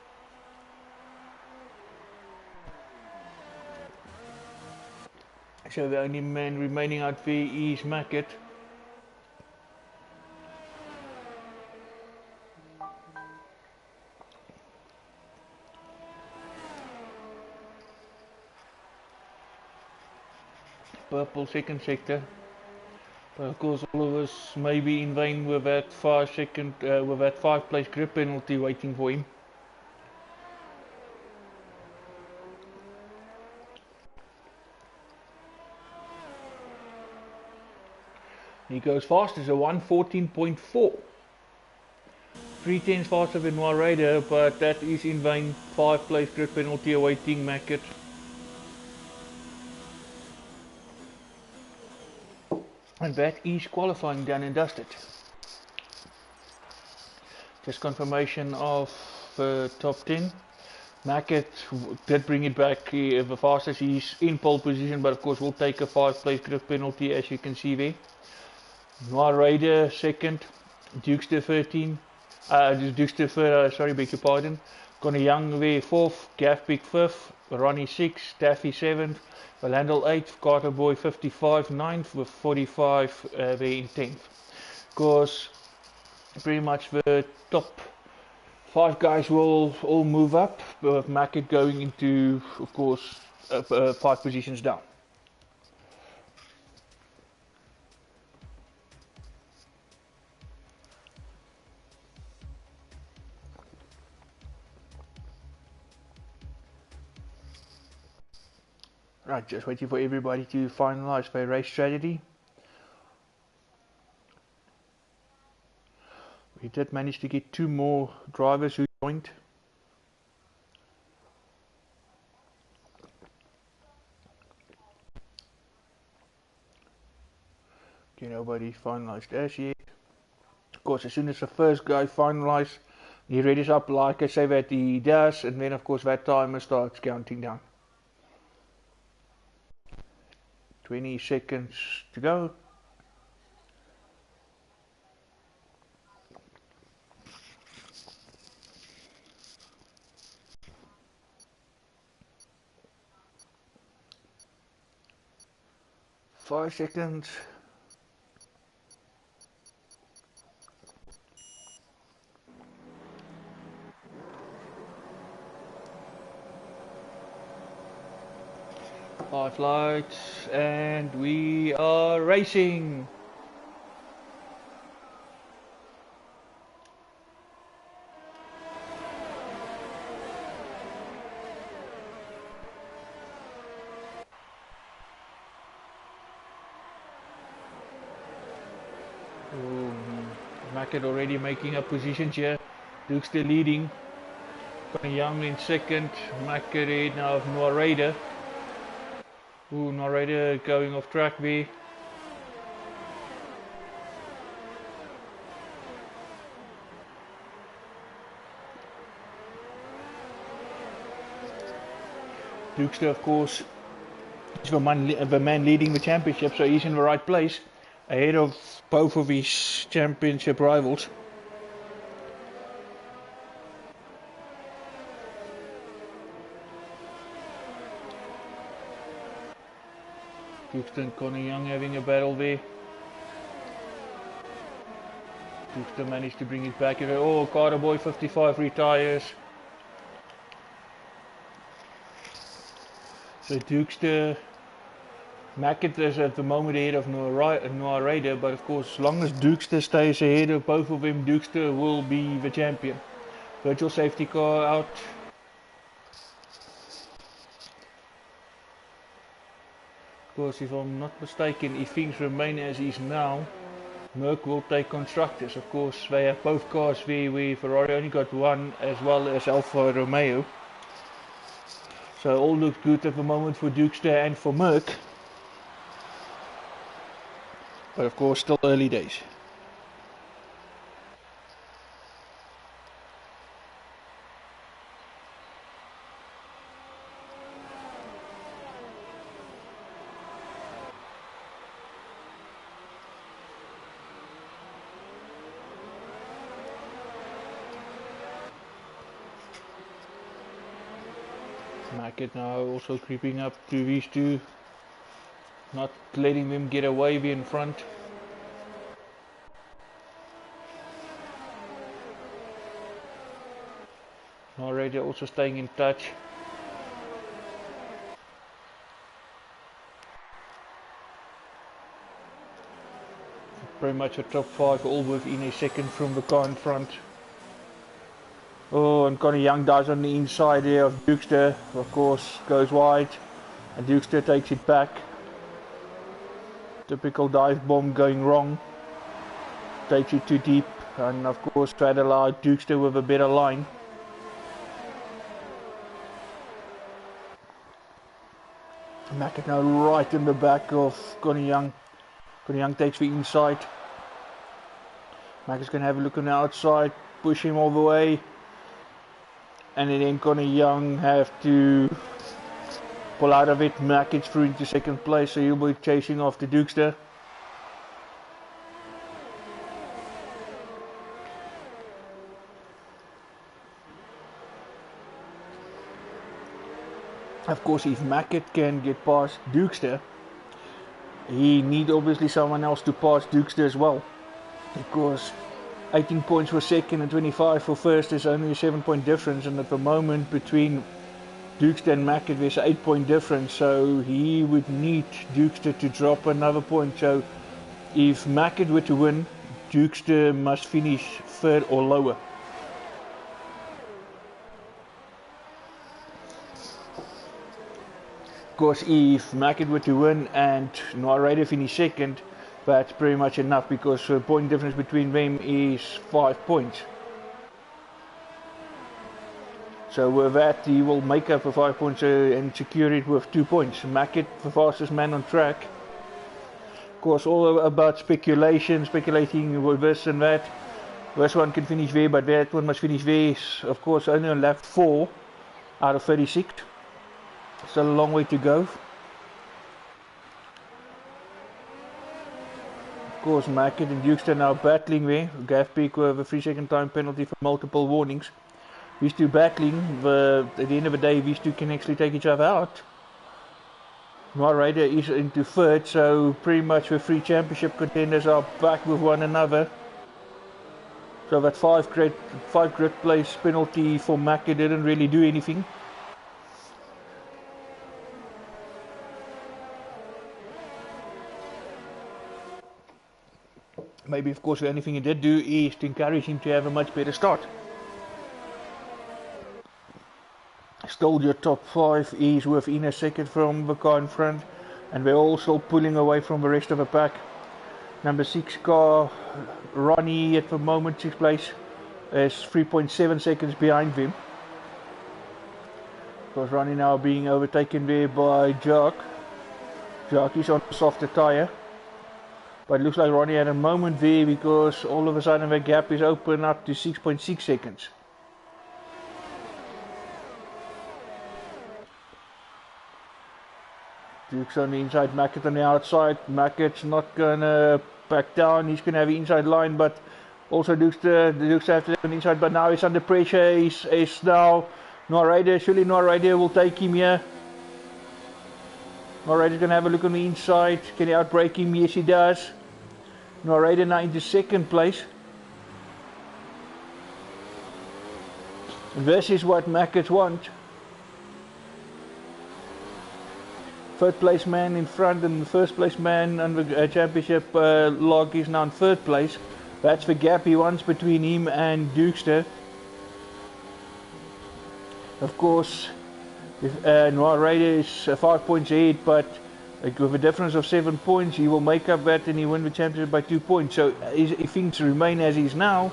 So the only man remaining out there is Mackett. Purple second sector. But of course all of us may be in vain with that 5-place grid penalty waiting for him. He goes fast as a 1:14.4. 3/10 faster than Noah Raider, but that is in vain. 5-place grid penalty awaiting Mackett. And that is qualifying done and dusted. Just confirmation of the top 10. Mackett did bring it back the fastest. He's in pole position, but of course will take a 5-place grid penalty, as you can see there. Noah Raider second, Dukester 13, Dukester third, sorry, beg your pardon. Connie Young there fourth, Gaffbeck fifth, Ronnie sixth, Taffy seventh, Valandel eighth, Carter Boy 55 ninth with 45 there in 10th. Of course, pretty much the top 5 guys will all move up, with Mackett going into, of course, 5 positions down. Right, just waiting for everybody to finalize their race strategy. We did manage to get 2 more drivers who joined. Okay, nobody finalized as yet. Of course, as soon as the first guy finalizes, he readies up like I say that he does, and then of course that timer starts counting down. 20 seconds to go. Five seconds. 5 lights, and we are racing. Mackett already making up positions here. Dirk still leading. Connie Young in second. Mackett ahead now of Noah Raider. Noah Raider going off track there. Dirkster, of course, is the man leading the championship, so he's in the right place, ahead of both of his championship rivals. Dirkster and Connie Young having a battle there. Dirkster managed to bring it back. Oh, Carter Boy 55 retires. So Dirkster, Mackett is at the moment ahead of Noah Raider, but of course, as long as Dirkster stays ahead of both of them, Dirkster will be the champion. Virtual safety car out. Of course, if I'm not mistaken, if things remain as is now, Merc will take constructors. Of course, they have both cars there where Ferrari only got one, as well as Alfa Romeo. So all looks good at the moment for Dirkster and for Merc. But of course, still early days. Mackett now also creeping up to these two, not letting them get away in front. Already also staying in touch. Pretty much a top 5, all within a second from the car in front. Oh, and Connie Young dies on the inside here of Dirkster, of course, goes wide, and Dirkster takes it back. Typical dive bomb going wrong, takes it too deep, and of course tried to allow Dirkster with a better line. Mackett now right in the back of Connie Young. Connie Young takes the inside. Mackett's going to have a look on the outside, push him all the way. And then Connie Young have to pull out of it. Mackett's through into second place, so he'll be chasing after Dirkster. Of course, if Mackett can get past Dirkster, he need obviously someone else to pass Dirkster as well. Because 18 points for second and 25 for first is only a 7-point difference, and at the moment between Dirkster and Mackett there's an 8-point difference, so he would need Dirkster to drop another point. So if Mackett were to win, Dirkster must finish third or lower. Of course, if Mackett were to win and Noah Raider finish second, that's pretty much enough, because the point difference between them is 5 points. So with that, he will make up the 5 points and secure it with 2 points. Mackett, the fastest man on track. Of course, all about speculating with this and that. This one can finish there, but that one must finish there. Of course, only on lap 4 out of 36. Still a long way to go. Of course, Mackett and Dirkster now battling there. Gav Peak with a 3-second time penalty for multiple warnings. These two battling, at the end of the day, these two can actually take each other out. Noah Raider is into third, so pretty much the 3 championship contenders are back with one another. So that 5 grid place penalty for Mackett didn't really do anything. Maybe of course the only thing he did do is to encourage him to have a much better start. Still your top 5 is within a second from the car in front, and we're also pulling away from the rest of the pack. Number 6 car, Ronnie, at the moment 6th place, is 3.7 seconds behind him. Because Ronnie now being overtaken there by Dirk. Dirk is on a softer tyre. But it looks like Ronnie had a moment there, because all of a sudden the gap is open up to 6.6 seconds. Dirk's on the inside, Mackett on the outside. Mackett's not gonna back down, he's gonna have the inside line, but also Dirk's have to have an inside, but now he's under pressure. He's now Noah Raider, surely Noah Raider will take him here. Noah Raider's gonna have a look on the inside. Can he outbrake him? Yes, he does. Noah Raider now into 2nd place. And this is what Mackett want. 3rd place man in front, and the 1st place man on the championship log is now in 3rd place. That's the gap he wants between him and Dukester. Of course, if Noah Raider is 5 points ahead, but with a difference of 7 points, he will make up that and he win the championship by 2 points. So if things remain as is now,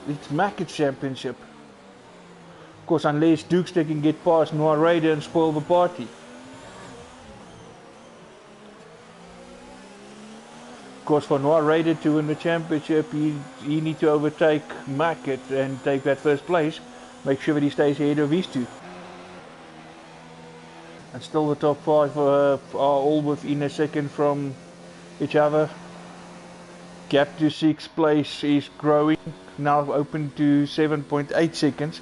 it's Mackett's championship. Of course, unless Dukester can get past Noah Raider and spoil the party. Of course, for Noah Raider to win the championship, he needs to overtake Mackett and take that 1st place. Make sure that he stays ahead of these two. And still the top 5 are all within a second from each other. Gap to 6th place is growing, now open to 7.8 seconds.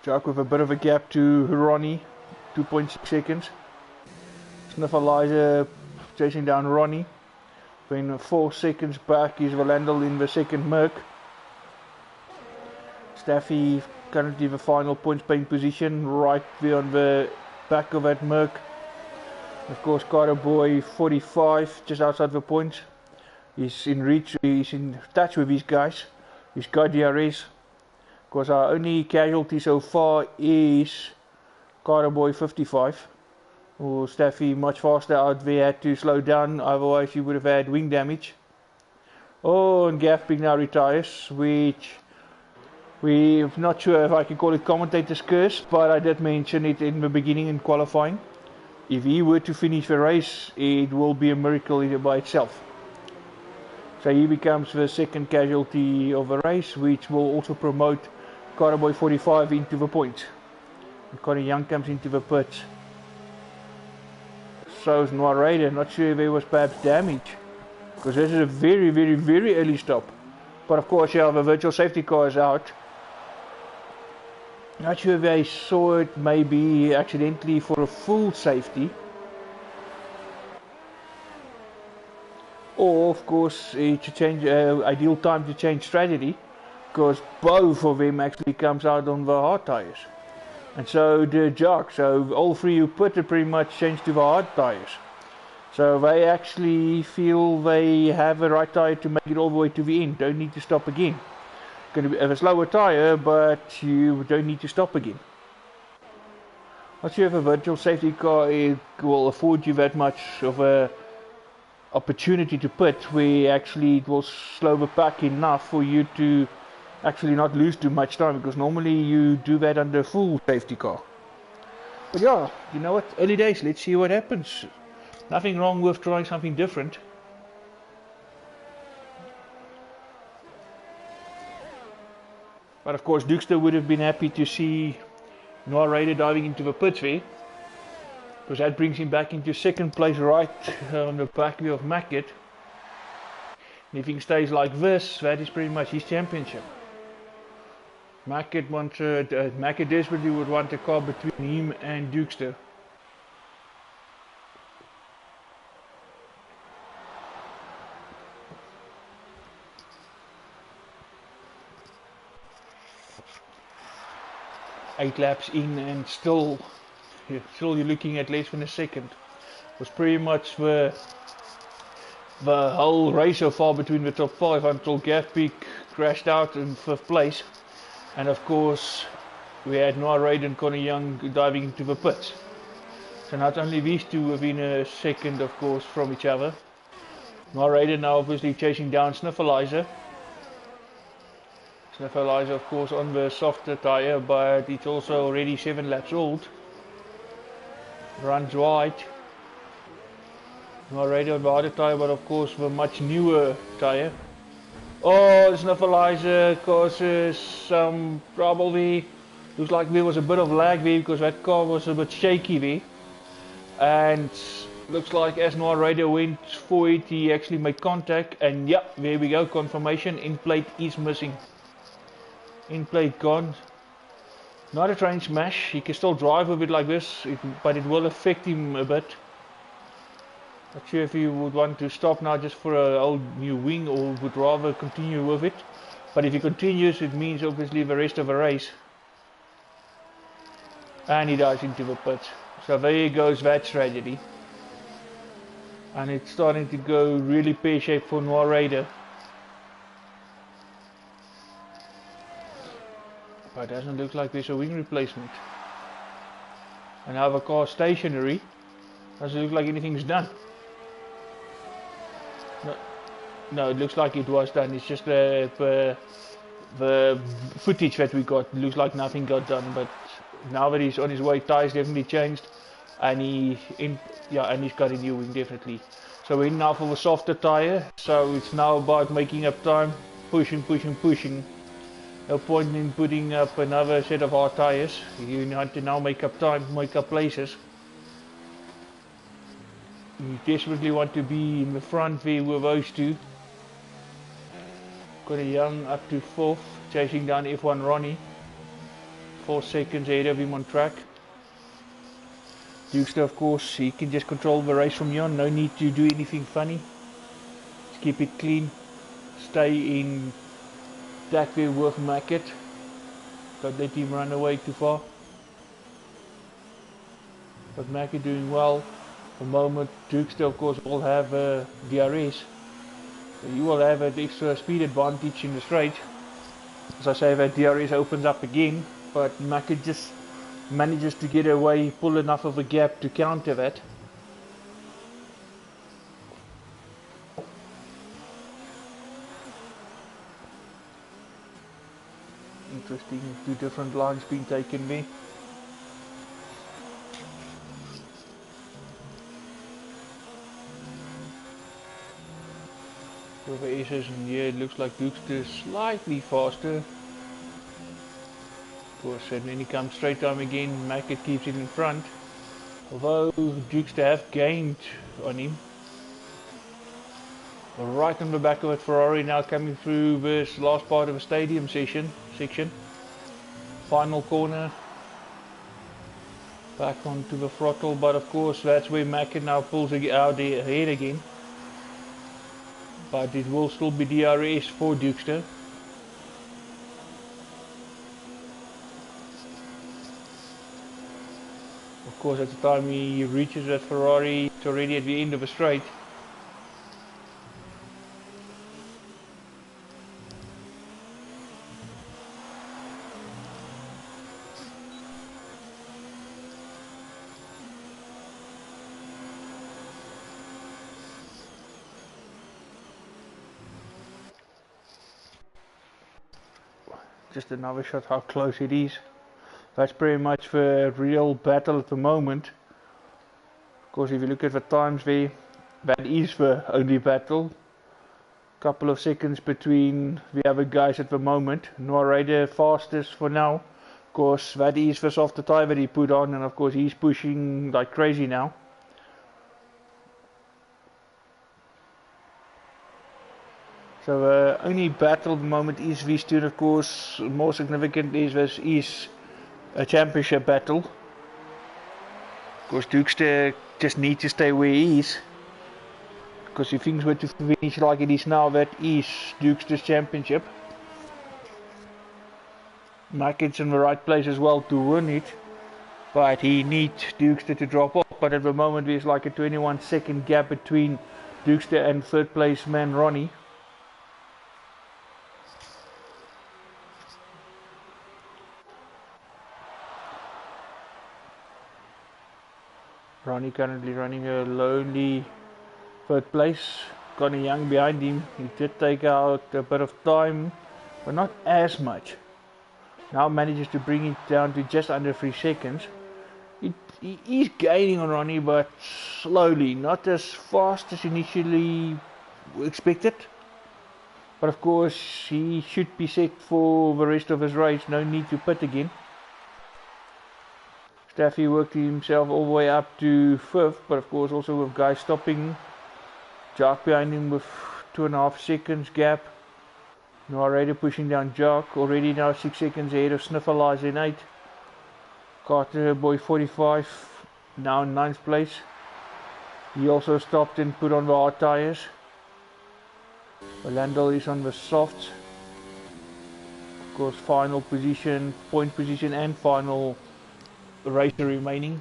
Jack with a bit of a gap to Ronnie, 2.6 seconds. Sniffalizer chasing down Ronnie. Then 4 seconds back is Valandel in the 2nd Merc. Staffy currently the final points paying position, right there on the back of that Merc. Of course, Carter Boy 45 just outside the points. He's in reach, he's in touch with these guys. He's got DRS. Of course, our only casualty so far is Carter Boy 55. Oh, Staffy much faster out there, had to slow down, otherwise he would have had wing damage. Oh, and Gaffbig now retires, which we're not sure if I can call it commentator's curse, but I did mention it in the beginning in qualifying. If he were to finish the race, it will be a miracle by itself. So he becomes the 2nd casualty of the race, which will also promote Carterboy 45 into the points. And Connie Young comes into the pits. So is Noah Raider, not sure if there was perhaps damage, because this is a very, very, very early stop. But of course, yeah, the virtual safety car is out. Not sure if they saw it maybe accidentally for a full safety. Or of course it's a change, ideal time to change strategy, because both of them actually comes out on the hard tires. And so the Jock, so all 3 who put it pretty much changed to the hard tires. So they actually feel they have the right tire to make it all the way to the end, don't need to stop again. Going to be a slower tire, but you don't need to stop again. Not sure if a virtual safety car will afford you that much of a opportunity to pit, where actually it will slow the pack enough for you to actually not lose too much time, because normally you do that under a full safety car. But yeah, you know what, early days, let's see what happens. Nothing wrong with trying something different. But of course, Dukester would have been happy to see Noah Raider diving into the pits there, because that brings him back into 2nd place, right on the back of Mackett. And if he stays like this, that is pretty much his championship. Mackett desperately would want a car between him and Dukester. Eight laps in, and still you're looking at less than a second. was pretty much the whole race so far between the top 5 until Gavpeak crashed out in 5th place. And of course we had Noah Reid and Conor Young diving into the pits. So not only these two have been a second of course from each other. Noah Reid now obviously chasing down Sniffleizer. Sniffleizer of course on the softer tyre, but it's also already 7 laps old. Runs wide. Noah Reid on the harder tyre, but of course the much newer tyre. Oh, Sniffleizer causes some trouble there. Looks like there was a bit of lag there because that car was a bit shaky there. And looks like as Noah Reid went for it, he actually made contact. And yeah, there we go, confirmation. End plate is missing. End plate gone. Not a train smash. He can still drive with it like this, but it will affect him a bit. Not sure if he would want to stop now just for an old new wing or would rather continue with it. But if he continues, it means obviously the rest of the race. And he dives into the pits. So there goes that strategy. And it's starting to go really pear-shaped for Noah Reid. But it doesn't look like there's a wing replacement. And now the car stationary. Doesn't look like anything's done. No, it looks like it was done. It's just the footage that we got. It looks like nothing got done. But now that he's on his way, tires definitely changed, and he's got a new wing definitely. So we're in now for the softer tire. So it's now about making up time, pushing. No point in putting up another set of hard tires. You need to now make up time, make up places. You desperately want to be in the front there with those two. Conor Young up to 4th, chasing down F1 Ronnie. 4 seconds ahead of him on track. Dukester of course, he can just control the race from here on, no need to do anything funny. Just keep it clean. Stay in back there with Mackett. Don't let him run away too far. But Mackett doing well. For the moment, Dukester of course will have DRS. So you will have an extra speed advantage in the straight. As I say, that DRS opens up again, but Mackett just manages to get away, pull enough of a gap to counter that. Interesting, 2 different lines being taken there. With the S's, and yeah, it looks like Dukester slightly faster. Of course, and then he comes straight time again. Mackett keeps it in front. Although Dukester have gained on him. Right on the back of it, Ferrari now coming through this last part of the stadium section. Final corner. Back onto the throttle, but of course that's where Mackett now pulls out ahead again. But it will still be DRS for Dukester. Of course, at the time he reaches that Ferrari, it's already at the end of a straight. Just another shot how close it is. That's pretty much the real battle at the moment. Of course, if you look at the times there, that is the only battle. Couple of seconds between the other guys at the moment. Noah Reid fastest for now. Of course, that is the softer tyre that he put on, and of course he's pushing like crazy now. So only battle at the moment is these two, and of course more significant is this is a championship battle. Of course Dukester just needs to stay where he is, because if things were to finish like it is now, that is Dukester's championship. Mackett's in the right place as well to win it, but he needs Dukester to drop off. but at the moment there's like a 21-second gap between Dukester and third place man Ronnie. Ronnie currently running a lonely third place. Conor Young behind him. He did take out a bit of time, but not as much. Now manages to bring it down to just under 3 seconds. He is gaining on Ronnie, but slowly, not as fast as initially expected. But of course, he should be set for the rest of his race. No need to pit again. Staffy worked himself all the way up to 5th, but of course also with guys stopping. Jock behind him with 2.5 seconds gap. Narrator pushing down Jock, already now 6 seconds ahead of Sniffleize in 8. Carter Boy 45, now in 9th place. He also stopped and put on the hard tyres. Orlando is on the softs. Of course, final position, point position and final racer remaining.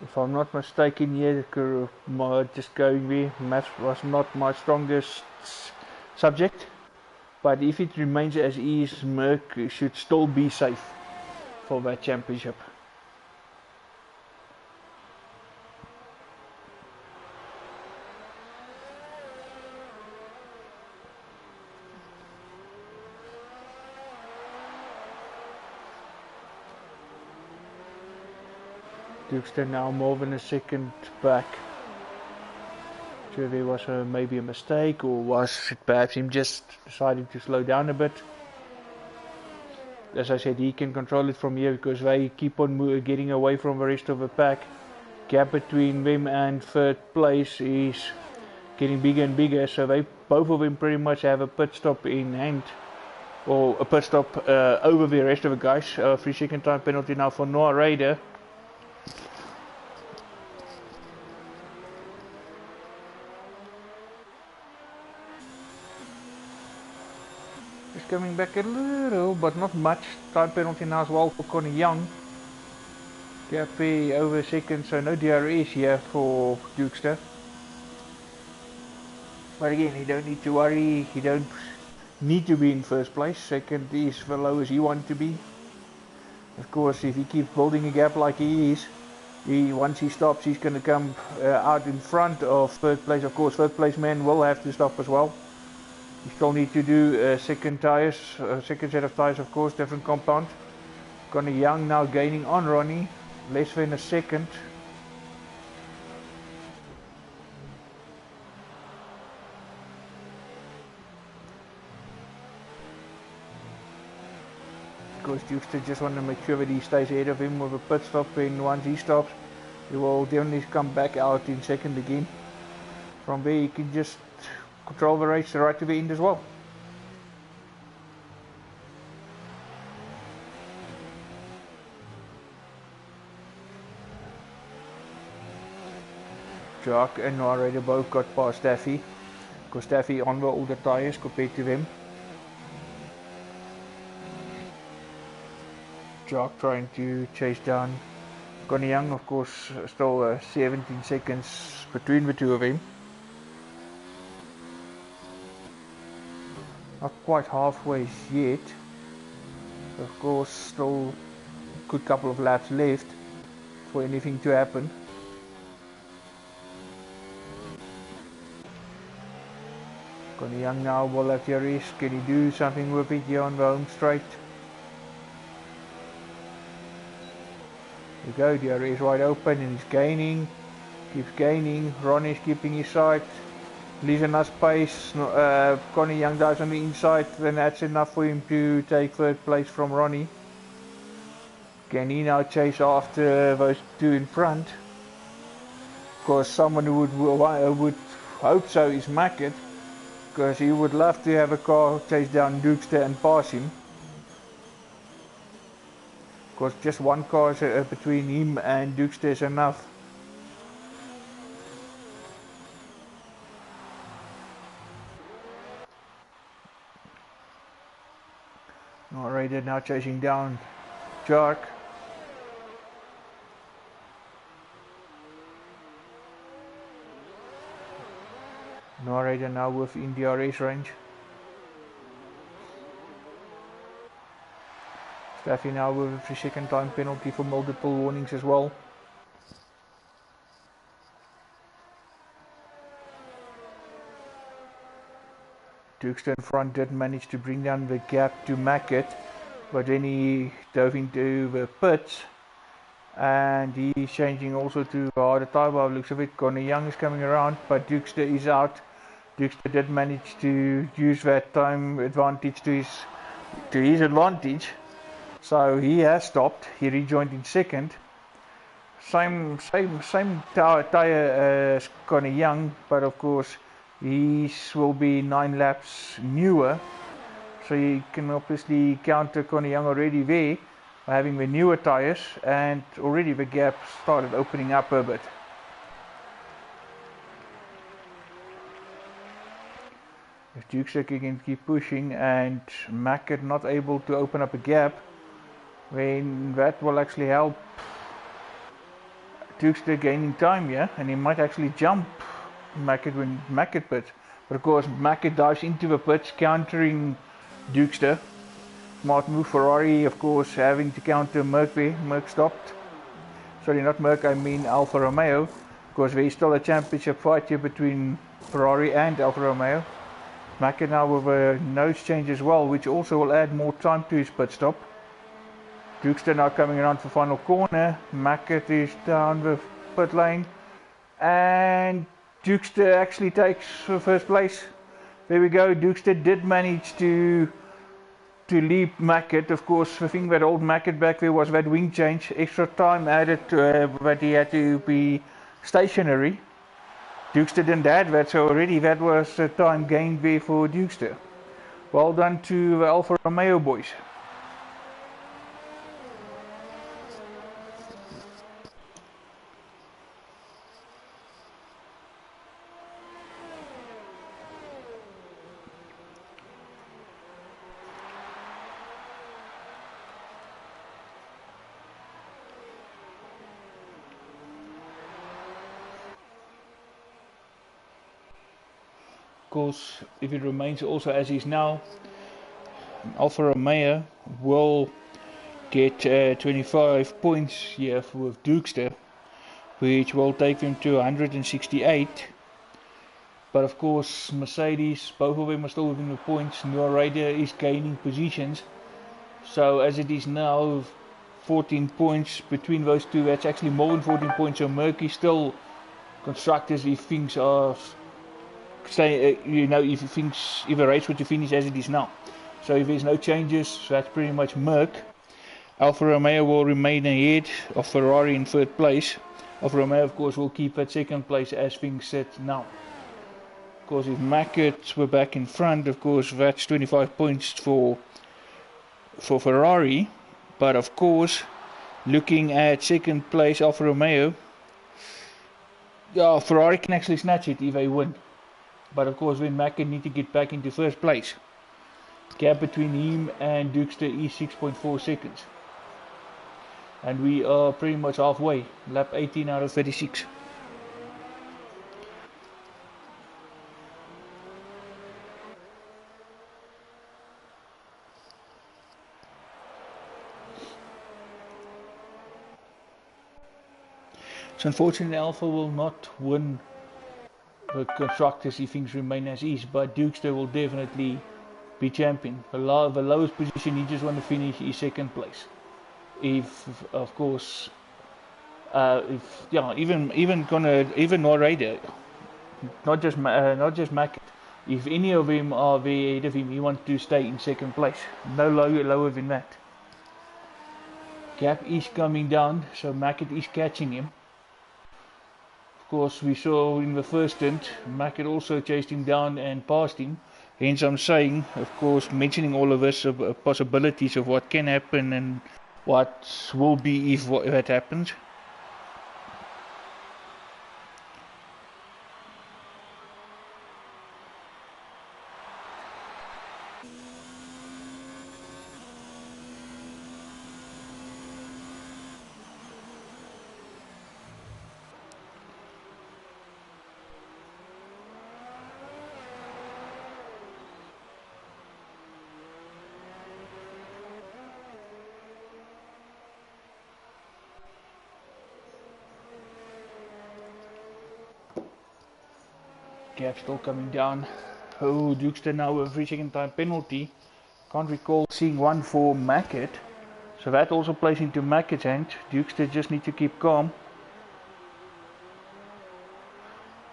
If I'm not mistaken here, just going there, maths was not my strongest subject, but if it remains as is, Merc should still be safe for that championship. Dukester now more than a second back. So there was maybe a mistake, or was it perhaps him just deciding to slow down a bit. As I said, he can control it from here because they keep on getting away from the rest of the pack. Gap between them and third place is getting bigger and bigger, so they both of them pretty much have a pit stop in hand, or a pit stop over the rest of the guys. 3-second time penalty now for Noah Raider. Coming back a little, but not much. Time penalty now as well for Conor Young. Gap over a second, so no DRS here for Dukester. But again, he don't need to worry. He don't need to be in first place. Second is the lowest he wants to be. Of course, if he keeps building a gap like he is, once he stops, he's going to come out in front of third place. Of course, third place man will have to stop as well. You still need to do second set of tires, of course, different compound. Conor Young now gaining on Ronnie, less than a second. Of course, Dukester just want to make sure that he stays ahead of him with a pit stop, and once he stops, he will definitely come back out in second again. From there, he can just control the race right to the end as well. Jock and Narrator both got past Staffy, because Staffy on the older tyres compared to them. Jock trying to chase down Conor Young, of course, still 17 seconds between the two of them. Not quite halfway yet. Of course, still a good couple of laps left for anything to happen. Conor Young now will have the risk. Can he do something with it here on the home straight? There you go, the is wide open and he's gaining. Keeps gaining. Ron is keeping his side. Leaves enough space. Conor Young dives on the inside, then that's enough for him to take third place from Ronnie. Can he now chase after those two in front? Of course, someone who would hope so is Mackett, because he would love to have a car chase down Dukester and pass him. Of course, just one car between him and Dukester is enough. Alright, now chasing down Dirk. Narrator now within DRS range. Staffy now with a 3-second time penalty for multiple warnings as well. Dirk in front did manage to bring down the gap to Mackett, but then he dove into the pits and he's changing also to harder tyre by the looks of it. Connor Young is coming around, but Dirk is out. Dirk did manage to use that time advantage to his advantage, so he has stopped. He rejoined in second. Same tyre as Connor Young, but of course his will be 9 laps newer, so you can obviously counter Connor Young already there by having the newer tyres, and already the gap started opening up a bit. If Dirk can keep pushing and Mackett not able to open up a gap, then that will actually help Dirk gaining time, yeah, and he might actually jump Mackett when Mackett pits. But of course Mackett dives into the pits, countering Dirk. Smart move. Ferrari, of course, having to counter Merc there. Merc stopped. Sorry, not Merc, I mean Alfa Romeo. Because there is still a championship fight here between Ferrari and Alfa Romeo. Mackett now with a nose change as well, which also will add more time to his pit stop. Dirk now coming around for final corner. Mackett is down the pit lane. And Dirk actually takes the first place. There we go. Dirk did manage to leap Mackett. Of course, the thing that held Mackett back there was that wing change. Extra time added to that he had to be stationary. Dirk didn't add that, so already that was a time gained there for Dirk. Well done to the Alfa Romeo boys. Course, if it remains also as is now, Alfa Romeo will get 25 points here with Dirk, which will take them to 168. But of course, Mercedes, both of them are still within the points. Narrator is gaining positions, so as it is now, 14 points between those two. That's actually more than 14 points. So Mercury still constructors if things are say, if a race were to finish as it is now. So if there's no changes, that's pretty much Merc. Alfa Romeo will remain ahead of Ferrari in third place. Alfa Romeo, of course, will keep at second place as things sit now. Of course, if Mackett were back in front, of course, that's 25 points for Ferrari. But of course, looking at second place, Alfa Romeo, yeah, Ferrari can actually snatch it if they win. But of course, then Mackett need to get back into first place. Gap between him and Dirk is 6.4 seconds. And we are pretty much halfway. Lap 18 out of 36. So unfortunately, Alpha will not win the constructors if things remain as is, but Dirk will definitely be champion. The lowest position he just want to finish is second place. If of course, even Norraider, not just Mackett. If any of them are there ahead of him, he wants to stay in second place. No lower than that. Gap is coming down, so Mackett is catching him. Of course, we saw in the first stint, Mackett also chased him down and passed him. Hence I'm saying, of course, mentioning all of this possibilities of what can happen and what will be if that happens. Gap still coming down. Oh, Dukester now with 3 second time penalty. Can't recall seeing one for Mackett. So that also plays into Mackett's hand. Dukester just need to keep calm.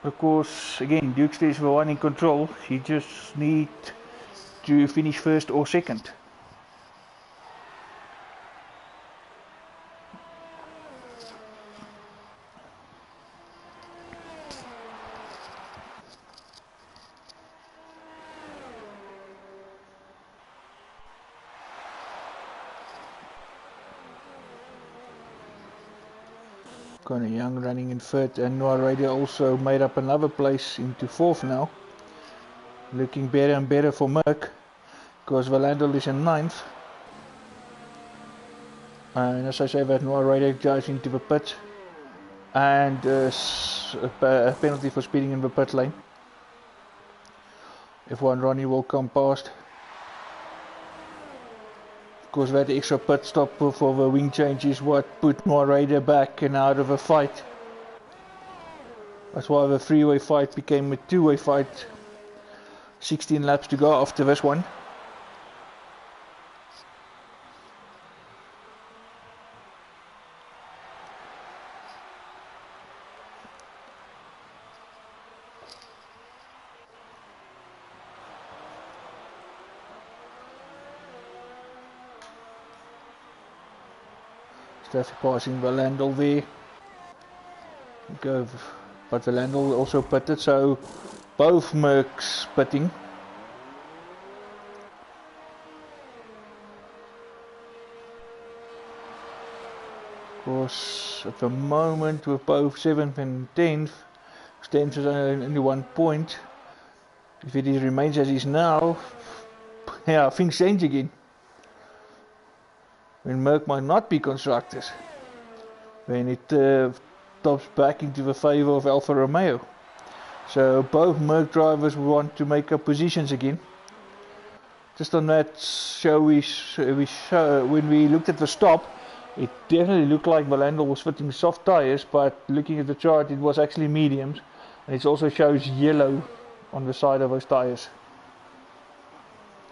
Of course, again, Dukester is the one in control. He just need to finish first or second. Connor Young running in third, and Noah Raider also made up another place into fourth now. Looking better and better for Merck, because Valandel is in ninth. And as I say, that Noah Raider drives into the pit, and a penalty for speeding in the pit lane. If one Ronnie will come past. Of course, that extra pit stop for the wing change is what put Noah Raider back and out of a fight. That's why the three-way fight became a two-way fight. 16 laps to go after this one. Traffic passing Valandel there. Go, but Valandel also pitted, so both Mercs pitting. Of course, at the moment with both 7th and 10th, 10th is only 1 point. If it remains as is now, yeah, things change again. When Merc might not be constructors, when it tops back into the favour of Alfa Romeo. So both Merc drivers want to make up positions again. Just on that show, when we looked at the stop, it definitely looked like Valandel was fitting soft tyres, but looking at the chart it was actually mediums, and it also shows yellow on the side of those tyres.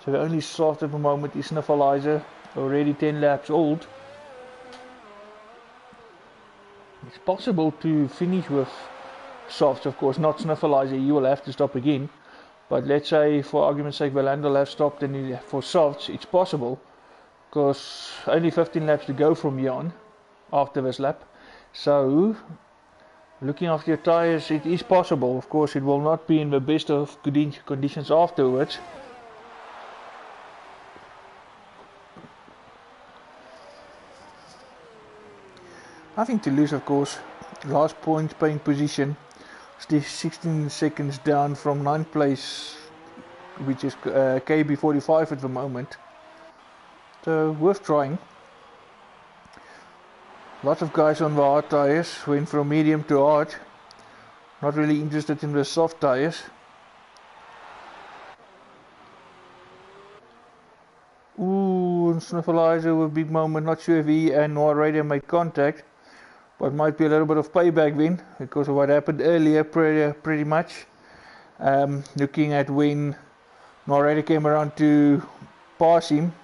So the only soft at the moment is Sniffleizer, already 10 laps old. It's possible to finish with softs, of course, not Sniffleizer, you will have to stop again. But let's say, for argument's sake, Valandel have stopped, and for softs, it's possible. Because only 15 laps to go from here on, after this lap. So, looking after your tyres, it is possible. Of course, it will not be in the best of conditions afterwards. Nothing to lose, of course. Last point paying position, still 16 seconds down from 9th place, which is KB45 at the moment. So worth trying. Lots of guys on the hard tyres went from medium to hard. Not really interested in the soft tyres. Ooh, Sniffleizer with a big moment. Not sure if he and Noah Raider made contact. But might be a little bit of payback then, because of what happened earlier, pretty much. Looking at when Noah Raider came around to pass him,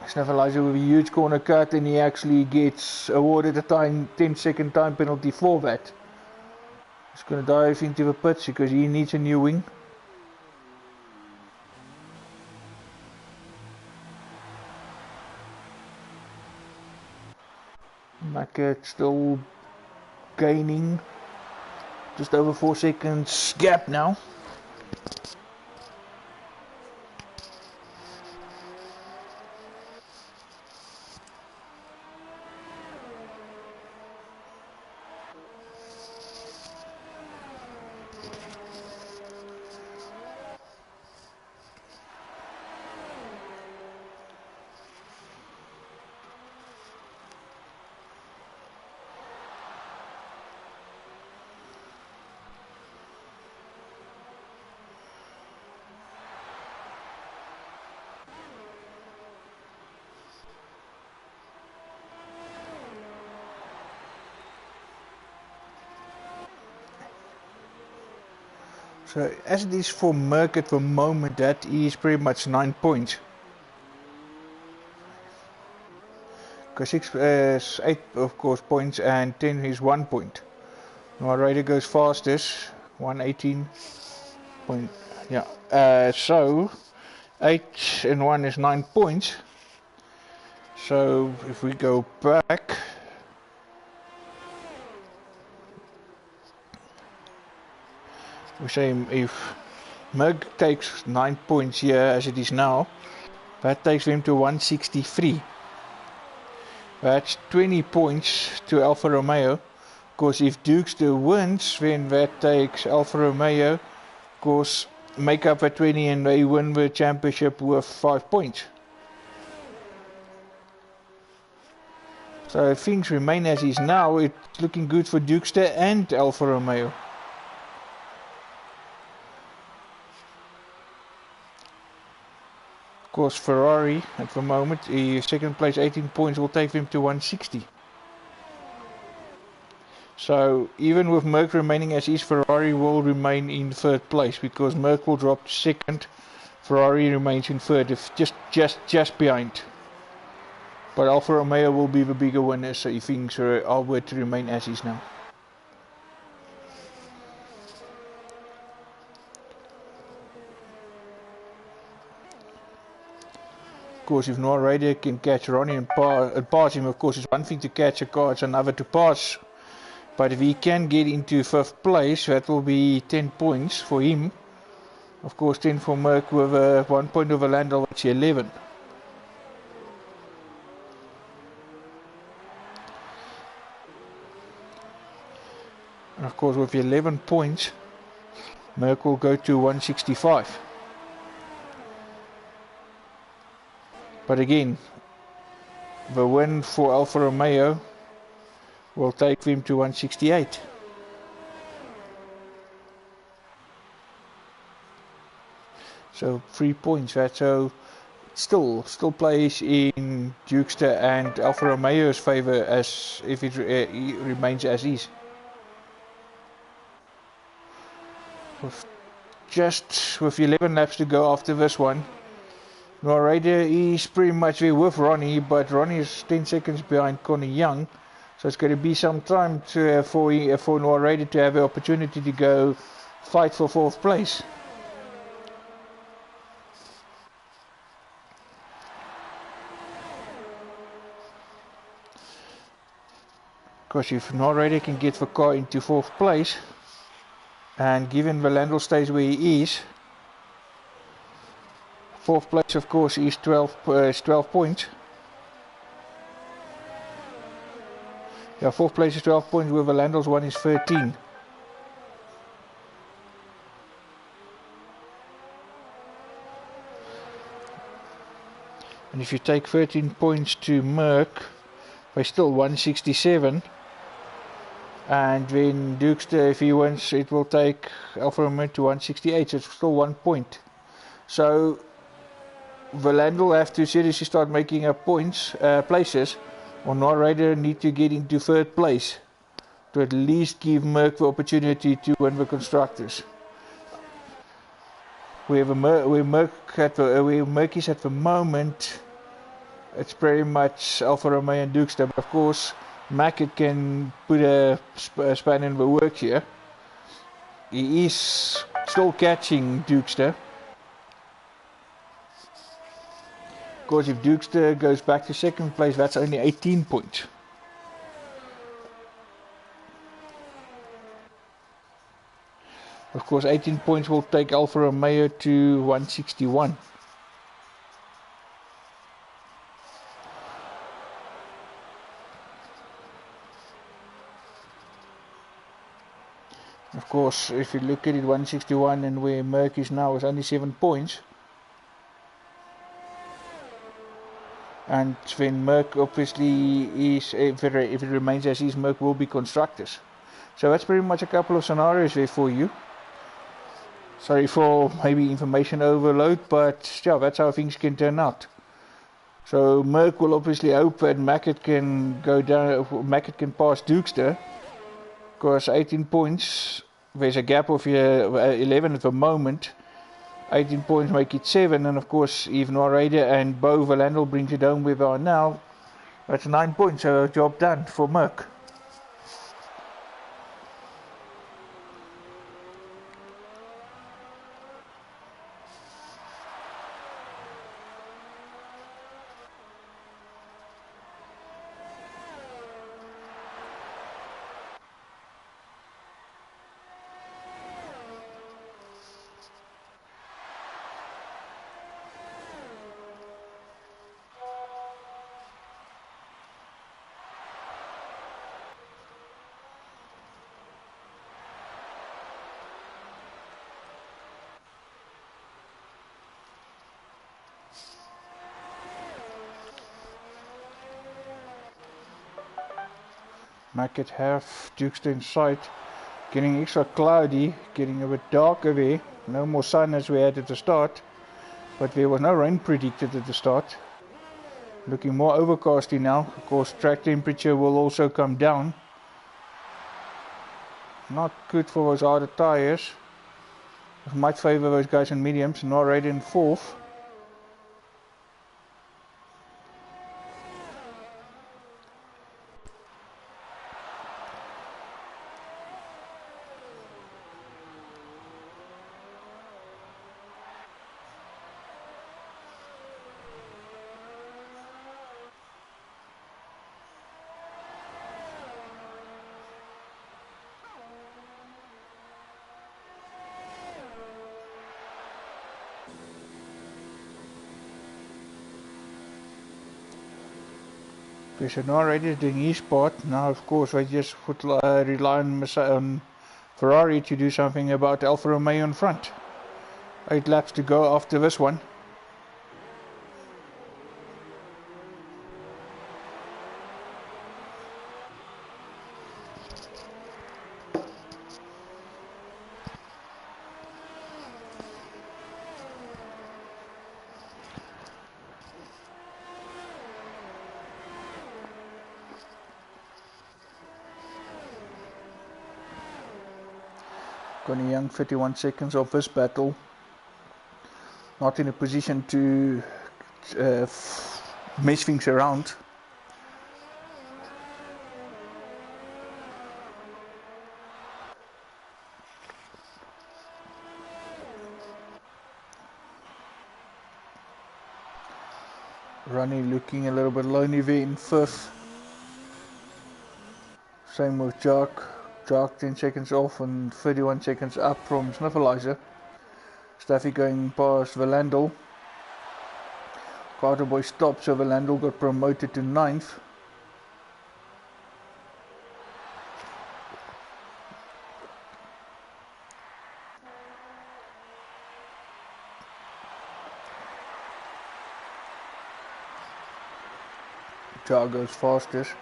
Sniffleizer with a huge corner cut, and he actually gets awarded a 10-second time penalty for that. He's going to dive into the pits because he needs a new wing. Mackett still gaining, just over 4 seconds gap now. So as it is for Merck at the moment, that is pretty much 9 points. Because 6 is 8 of course points and 10 is 1 point. Noah Raider goes fastest, 118 point. Yeah. So 8 and 1 is 9 points. So if we go back, we say if Merck takes 9 points here as it is now, that takes him to 163. That's 20 points to Alfa Romeo. Of course, if Dukester wins, then that takes Alfa Romeo, of course, make up at 20 and they win the championship with 5 points. So if things remain as is now, it's looking good for Dukester and Alfa Romeo. Of course, Ferrari at the moment, second place, 18 points, will take them to 160. So even with Merck remaining as is, Ferrari will remain in third place because Merck will drop to second, Ferrari remains in third, just behind. But Alfa Romeo will be the bigger winner, so if things are were to remain as is now. Of course, if Noah Raider can catch Ronnie and pass him, of course it's one thing to catch a car, it's another to pass. But if he can get into 5th place, that will be 10 points for him. Of course 10 for Merck with 1 point over Landau, which is 11. And of course with 11 points, Merck will go to 165. But again, the win for Alfa Romeo will take them to 168. So 3 points. That so still plays in Dukester and Alfa Romeo's favour as if it remains as is. With 11 laps to go after this one, Noah Raider is pretty much there with Ronnie, but Ronnie is 10 seconds behind Connie Young. So it's going to be some time for Noah Raider to have the opportunity to go fight for 4th place. Because if Noah Raider can get the car into 4th place, and given the Landau stays where he is, 4th place of course is 12 points. Yeah, 4th place is 12 points, with the Landau's one is 13. And if you take 13 points to Merck, they're still 167. And then Dukester, if he wins, it will take Alfa Romeo to 168, so it's still 1 point. So the Landau will have to seriously start making up places, or Noah Raider need to get into 3rd place to at least give Merck the opportunity to win the constructors. Where Merck is at the moment, it's pretty much Alfa Romeo and Dukester. But of course, Mackett can put a span in the works here. He is still catching Dukester. Of course, if Dukester goes back to 2nd place, that's only 18 points. Of course, 18 points will take Alfa Romeo to 161. Of course, if you look at it, 161 and where Merck is now is only 7 points. And when Merck obviously is, if it remains as is, Merck will be constructors. So that's pretty much a couple of scenarios there for you. Sorry for maybe information overload, but yeah, that's how things can turn out. So Merck will obviously hope that Mackett can go down, Mackett can pass Dukester, because 18 points there's a gap of 11 at the moment. 18 points make it 7, and of course if Norrede and Bo Valandel brings it home where we are now, that's 9 points, so job done for Merck. Mac at half, Duke's in sight, getting extra cloudy, getting a bit darker there. No more sun as we had at the start, but there was no rain predicted at the start. Looking more overcasty now. Of course track temperature will also come down. Not good for those harder tyres. Might favour those guys in mediums. Norrede in 4th. Okay, so Norrede is doing his part. Now of course they just would rely on Ferrari to do something about Alfa Romeo in front. 8 laps to go after this one. Connie Young 31 seconds of this battle. Not in a position to mess things around. Ronnie looking a little bit lonely there in 5th. Same with Dirk. Dirk 10 seconds off and 31 seconds up from Sniffleizer. Staffy going past Valandel. Carterboy stopped, so Valandel got promoted to 9th. Jar goes fastest.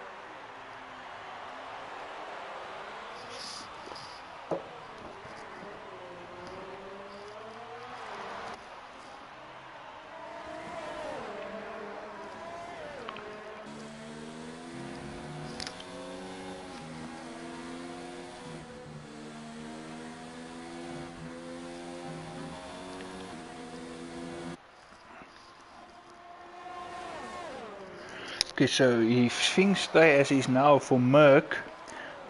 Okay, so if things stay as is now for Merck,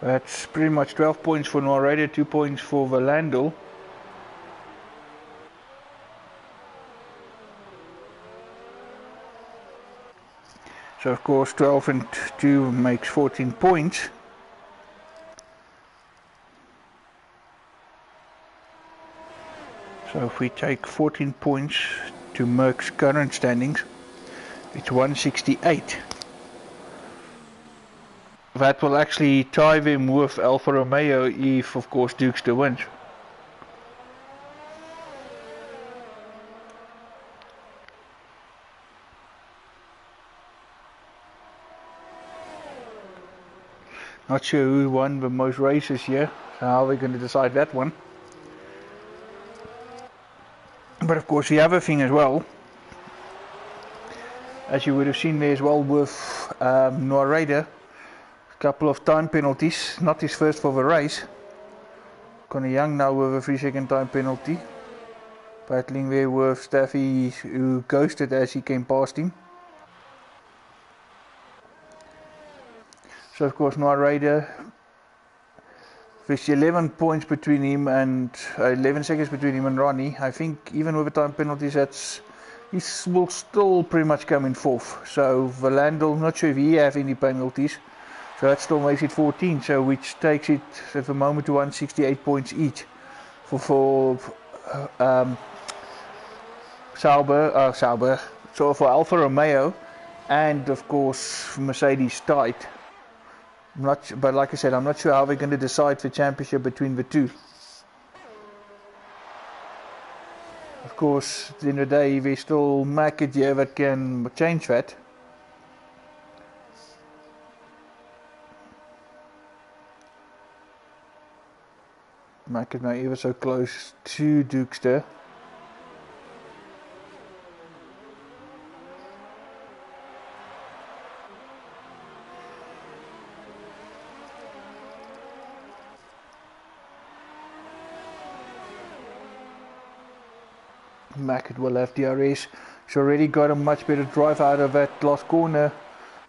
that's pretty much 12 points for Norrede, 2 points for Valandel. So of course 12 and 2 makes 14 points. So if we take 14 points to Merck's current standings, it's 168. That will actually tie them with Alfa Romeo if of course Duke's the wins. Not sure who won the most races here, so how are we going to decide that one? But of course the other thing as well, as you would have seen there as well with Norrede, couple of time penalties, not his first for the race. Conor Young now with a 3-second time penalty. Battling there with Staffy, who ghosted as he came past him. So of course Night Raider, there's 11 points between him and 11 seconds between him and Ronnie. I think even with the time penalties, he will still pretty much come in fourth. So Valandel, not sure if he has any penalties, so that still makes it 14. So which takes it at the moment to 168 points each for Sauber. So for Alfa Romeo, and of course Mercedes tied. But like I said, I'm not sure how they're going to decide the championship between the two. Of course, at the end of the day, there's still Mackett here that can change that. Mackett now ever so close to Dukester. Mackett will have DRS. He's already got a much better drive out of that last corner.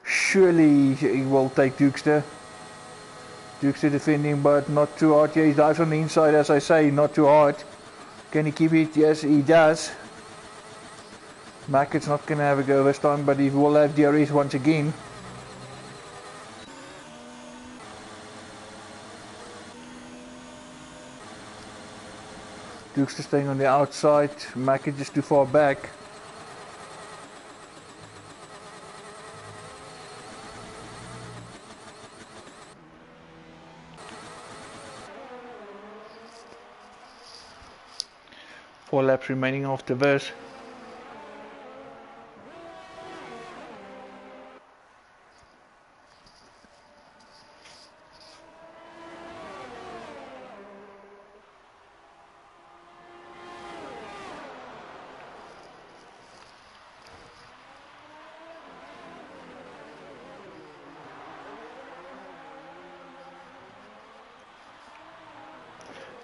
Surely he will take Dukester. Dukester defending, but not too hard. Yeah, he dives on the inside, as I say, not too hard. Can he keep it? Yes, he does. Mackett's not going to have a go this time, but he will have DRS once again. Dukester staying on the outside, Mackett just too far back. Four laps remaining after this.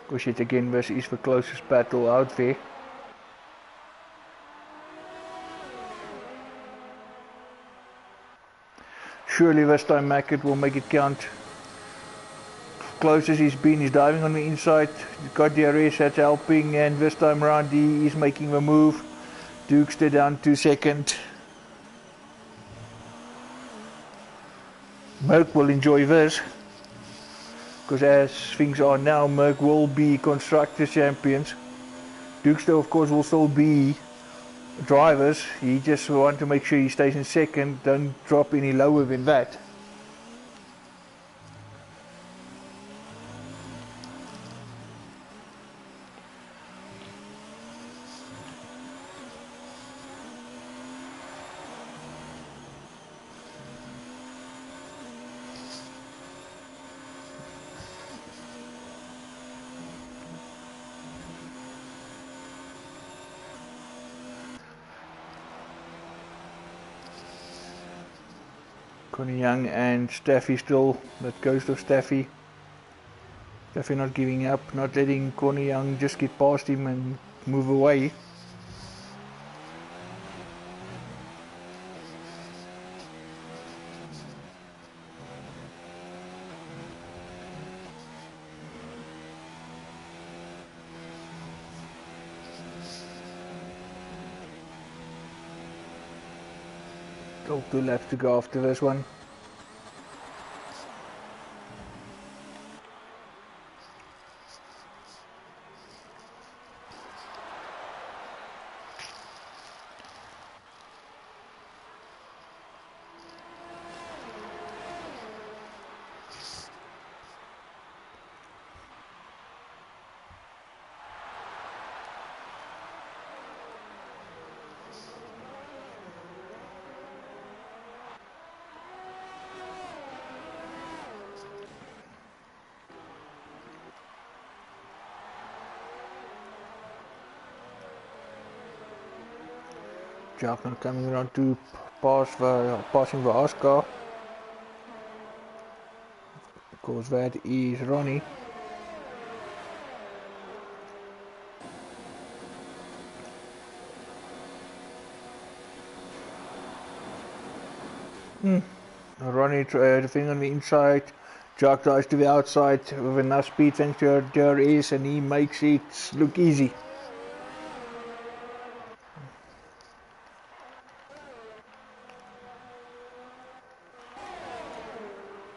Push it again, this is the closest battle out there. Surely this time Mackett will make it count. Close as he's been, he's diving on the inside. Got DRS, that's helping, and this time around he is making the move. Dukester down to second. Merck will enjoy this, because as things are now, Merck will be Constructors Champions. Dukester of course will still be drivers. He just wants to make sure he stays in second, don't drop any lower than that. Conor Young and Staffy still, that goes to Staffy. Staffy not giving up, not letting Conor Young just get past him and move away. Still 2 laps to go after this one. Jackman coming around to passing the Oscar. Of course that is Ronnie. Ronnie the thing on the inside. Jack drives to the outside with enough speed thanks to DRS, and he makes it look easy.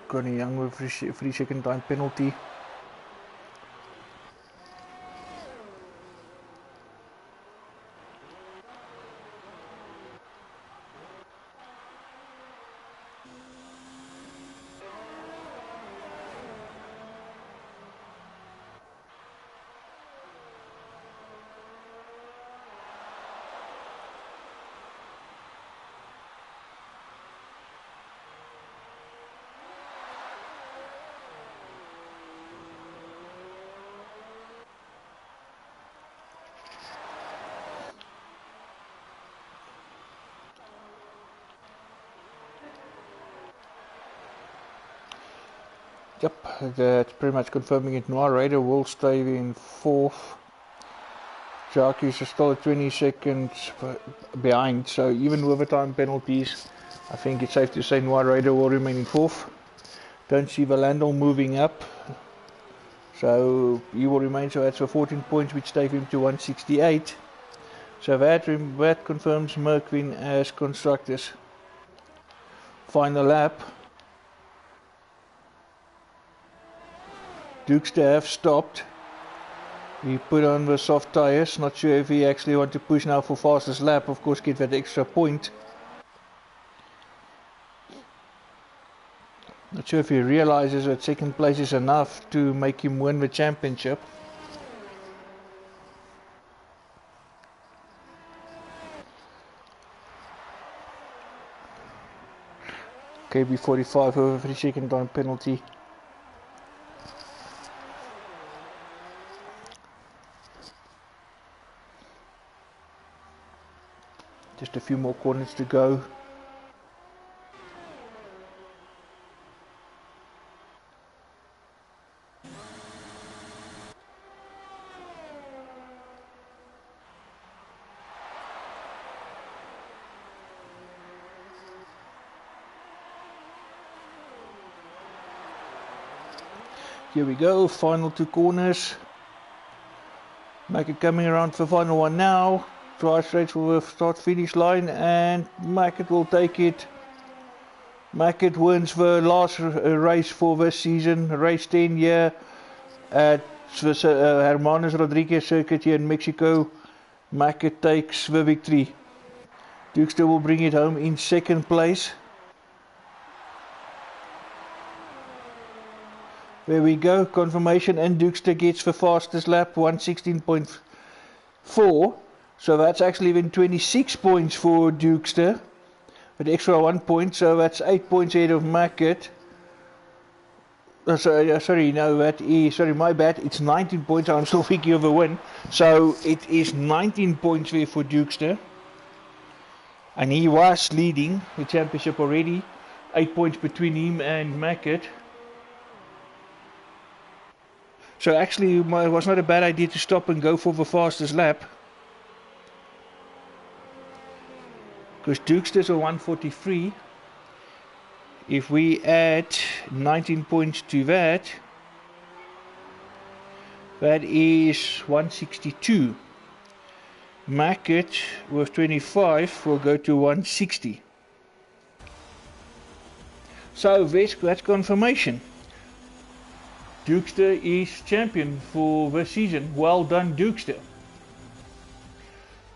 Connie Young with 3-second time penalty. Yep, that's pretty much confirming it. Noir Raider will stay in 4th. Jacques is still at 20 seconds behind, so even with the time penalties, I think it's safe to say Noir Raider will remain in 4th. Don't see Valandel moving up, so he will remain, so that's for 14 points, which take him to 168. So that confirms Merkwin as constructors. Final lap. Dukes to have stopped. He put on the soft tyres. Not sure if he actually want to push now for fastest lap. Of course, get that extra point. Not sure if he realizes that second place is enough to make him win the championship. KB45 over 3-second time penalty. Just a few more corners to go. Here we go, final 2 corners. Make it coming around for the final one now. Drive straight for the start finish line, and Mackett will take it. Mackett wins the last race for this season, race 10 here at the Hermanos Rodriguez circuit here in Mexico. Mackett takes the victory. Dukester will bring it home in 2nd place. There we go, confirmation, and Dukester gets the fastest lap, 1:16.4. So that's actually even 26 points for Dukester, with extra 1 point, so that's 8 points ahead of Mackett. Sorry, my bad, it's 19 points, I'm still thinking of a win. So it is 19 points there for Dukester, and he was leading the championship already, 8 points between him and Mackett. So actually it was not a bad idea to stop and go for the fastest lap. Because Dukester's a 143. If we add 19 points to that, that is 162. Mackett with 25 will go to 160. So that's confirmation. Dukester is champion for this season. Well done, Dukester.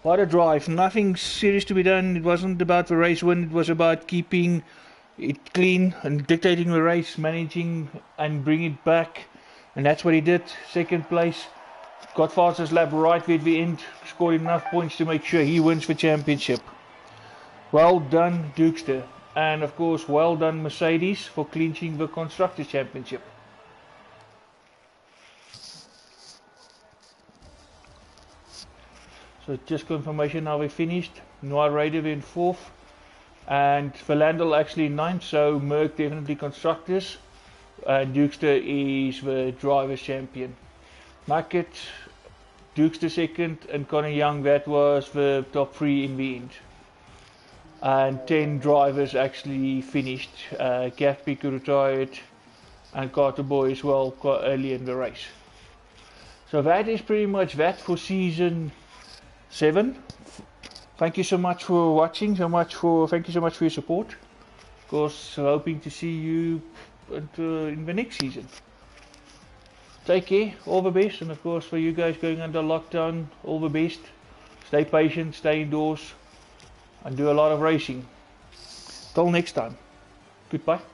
What a drive. Nothing serious to be done. It wasn't about the race win. It was about keeping it clean and dictating the race, managing and bring it back. And that's what he did. 2nd place. Got fastest lap right at the end. Scored enough points to make sure he wins the championship. Well done, Dukester. And of course, well done, Mercedes, for clinching the Constructors' Championship. So just confirmation, now we finished. Noir Raider in 4th, and Valandel actually in 9th, so Merck definitely Constructors, and Dukester is the Drivers' Champion. Mackett, Dukester 2nd, and Conor Young, that was the top 3 in the end. and 10 drivers actually finished. Gav Pico retired, and Carter Boy as well quite early in the race. So that is pretty much that for season 7. Thank you so much for watching. Thank you so much for your support. Of course, hoping to see you in the next season. Take care, all the best, and of course for you guys going under lockdown, all the best. Stay patient, stay indoors, and do a lot of racing. Till next time, goodbye.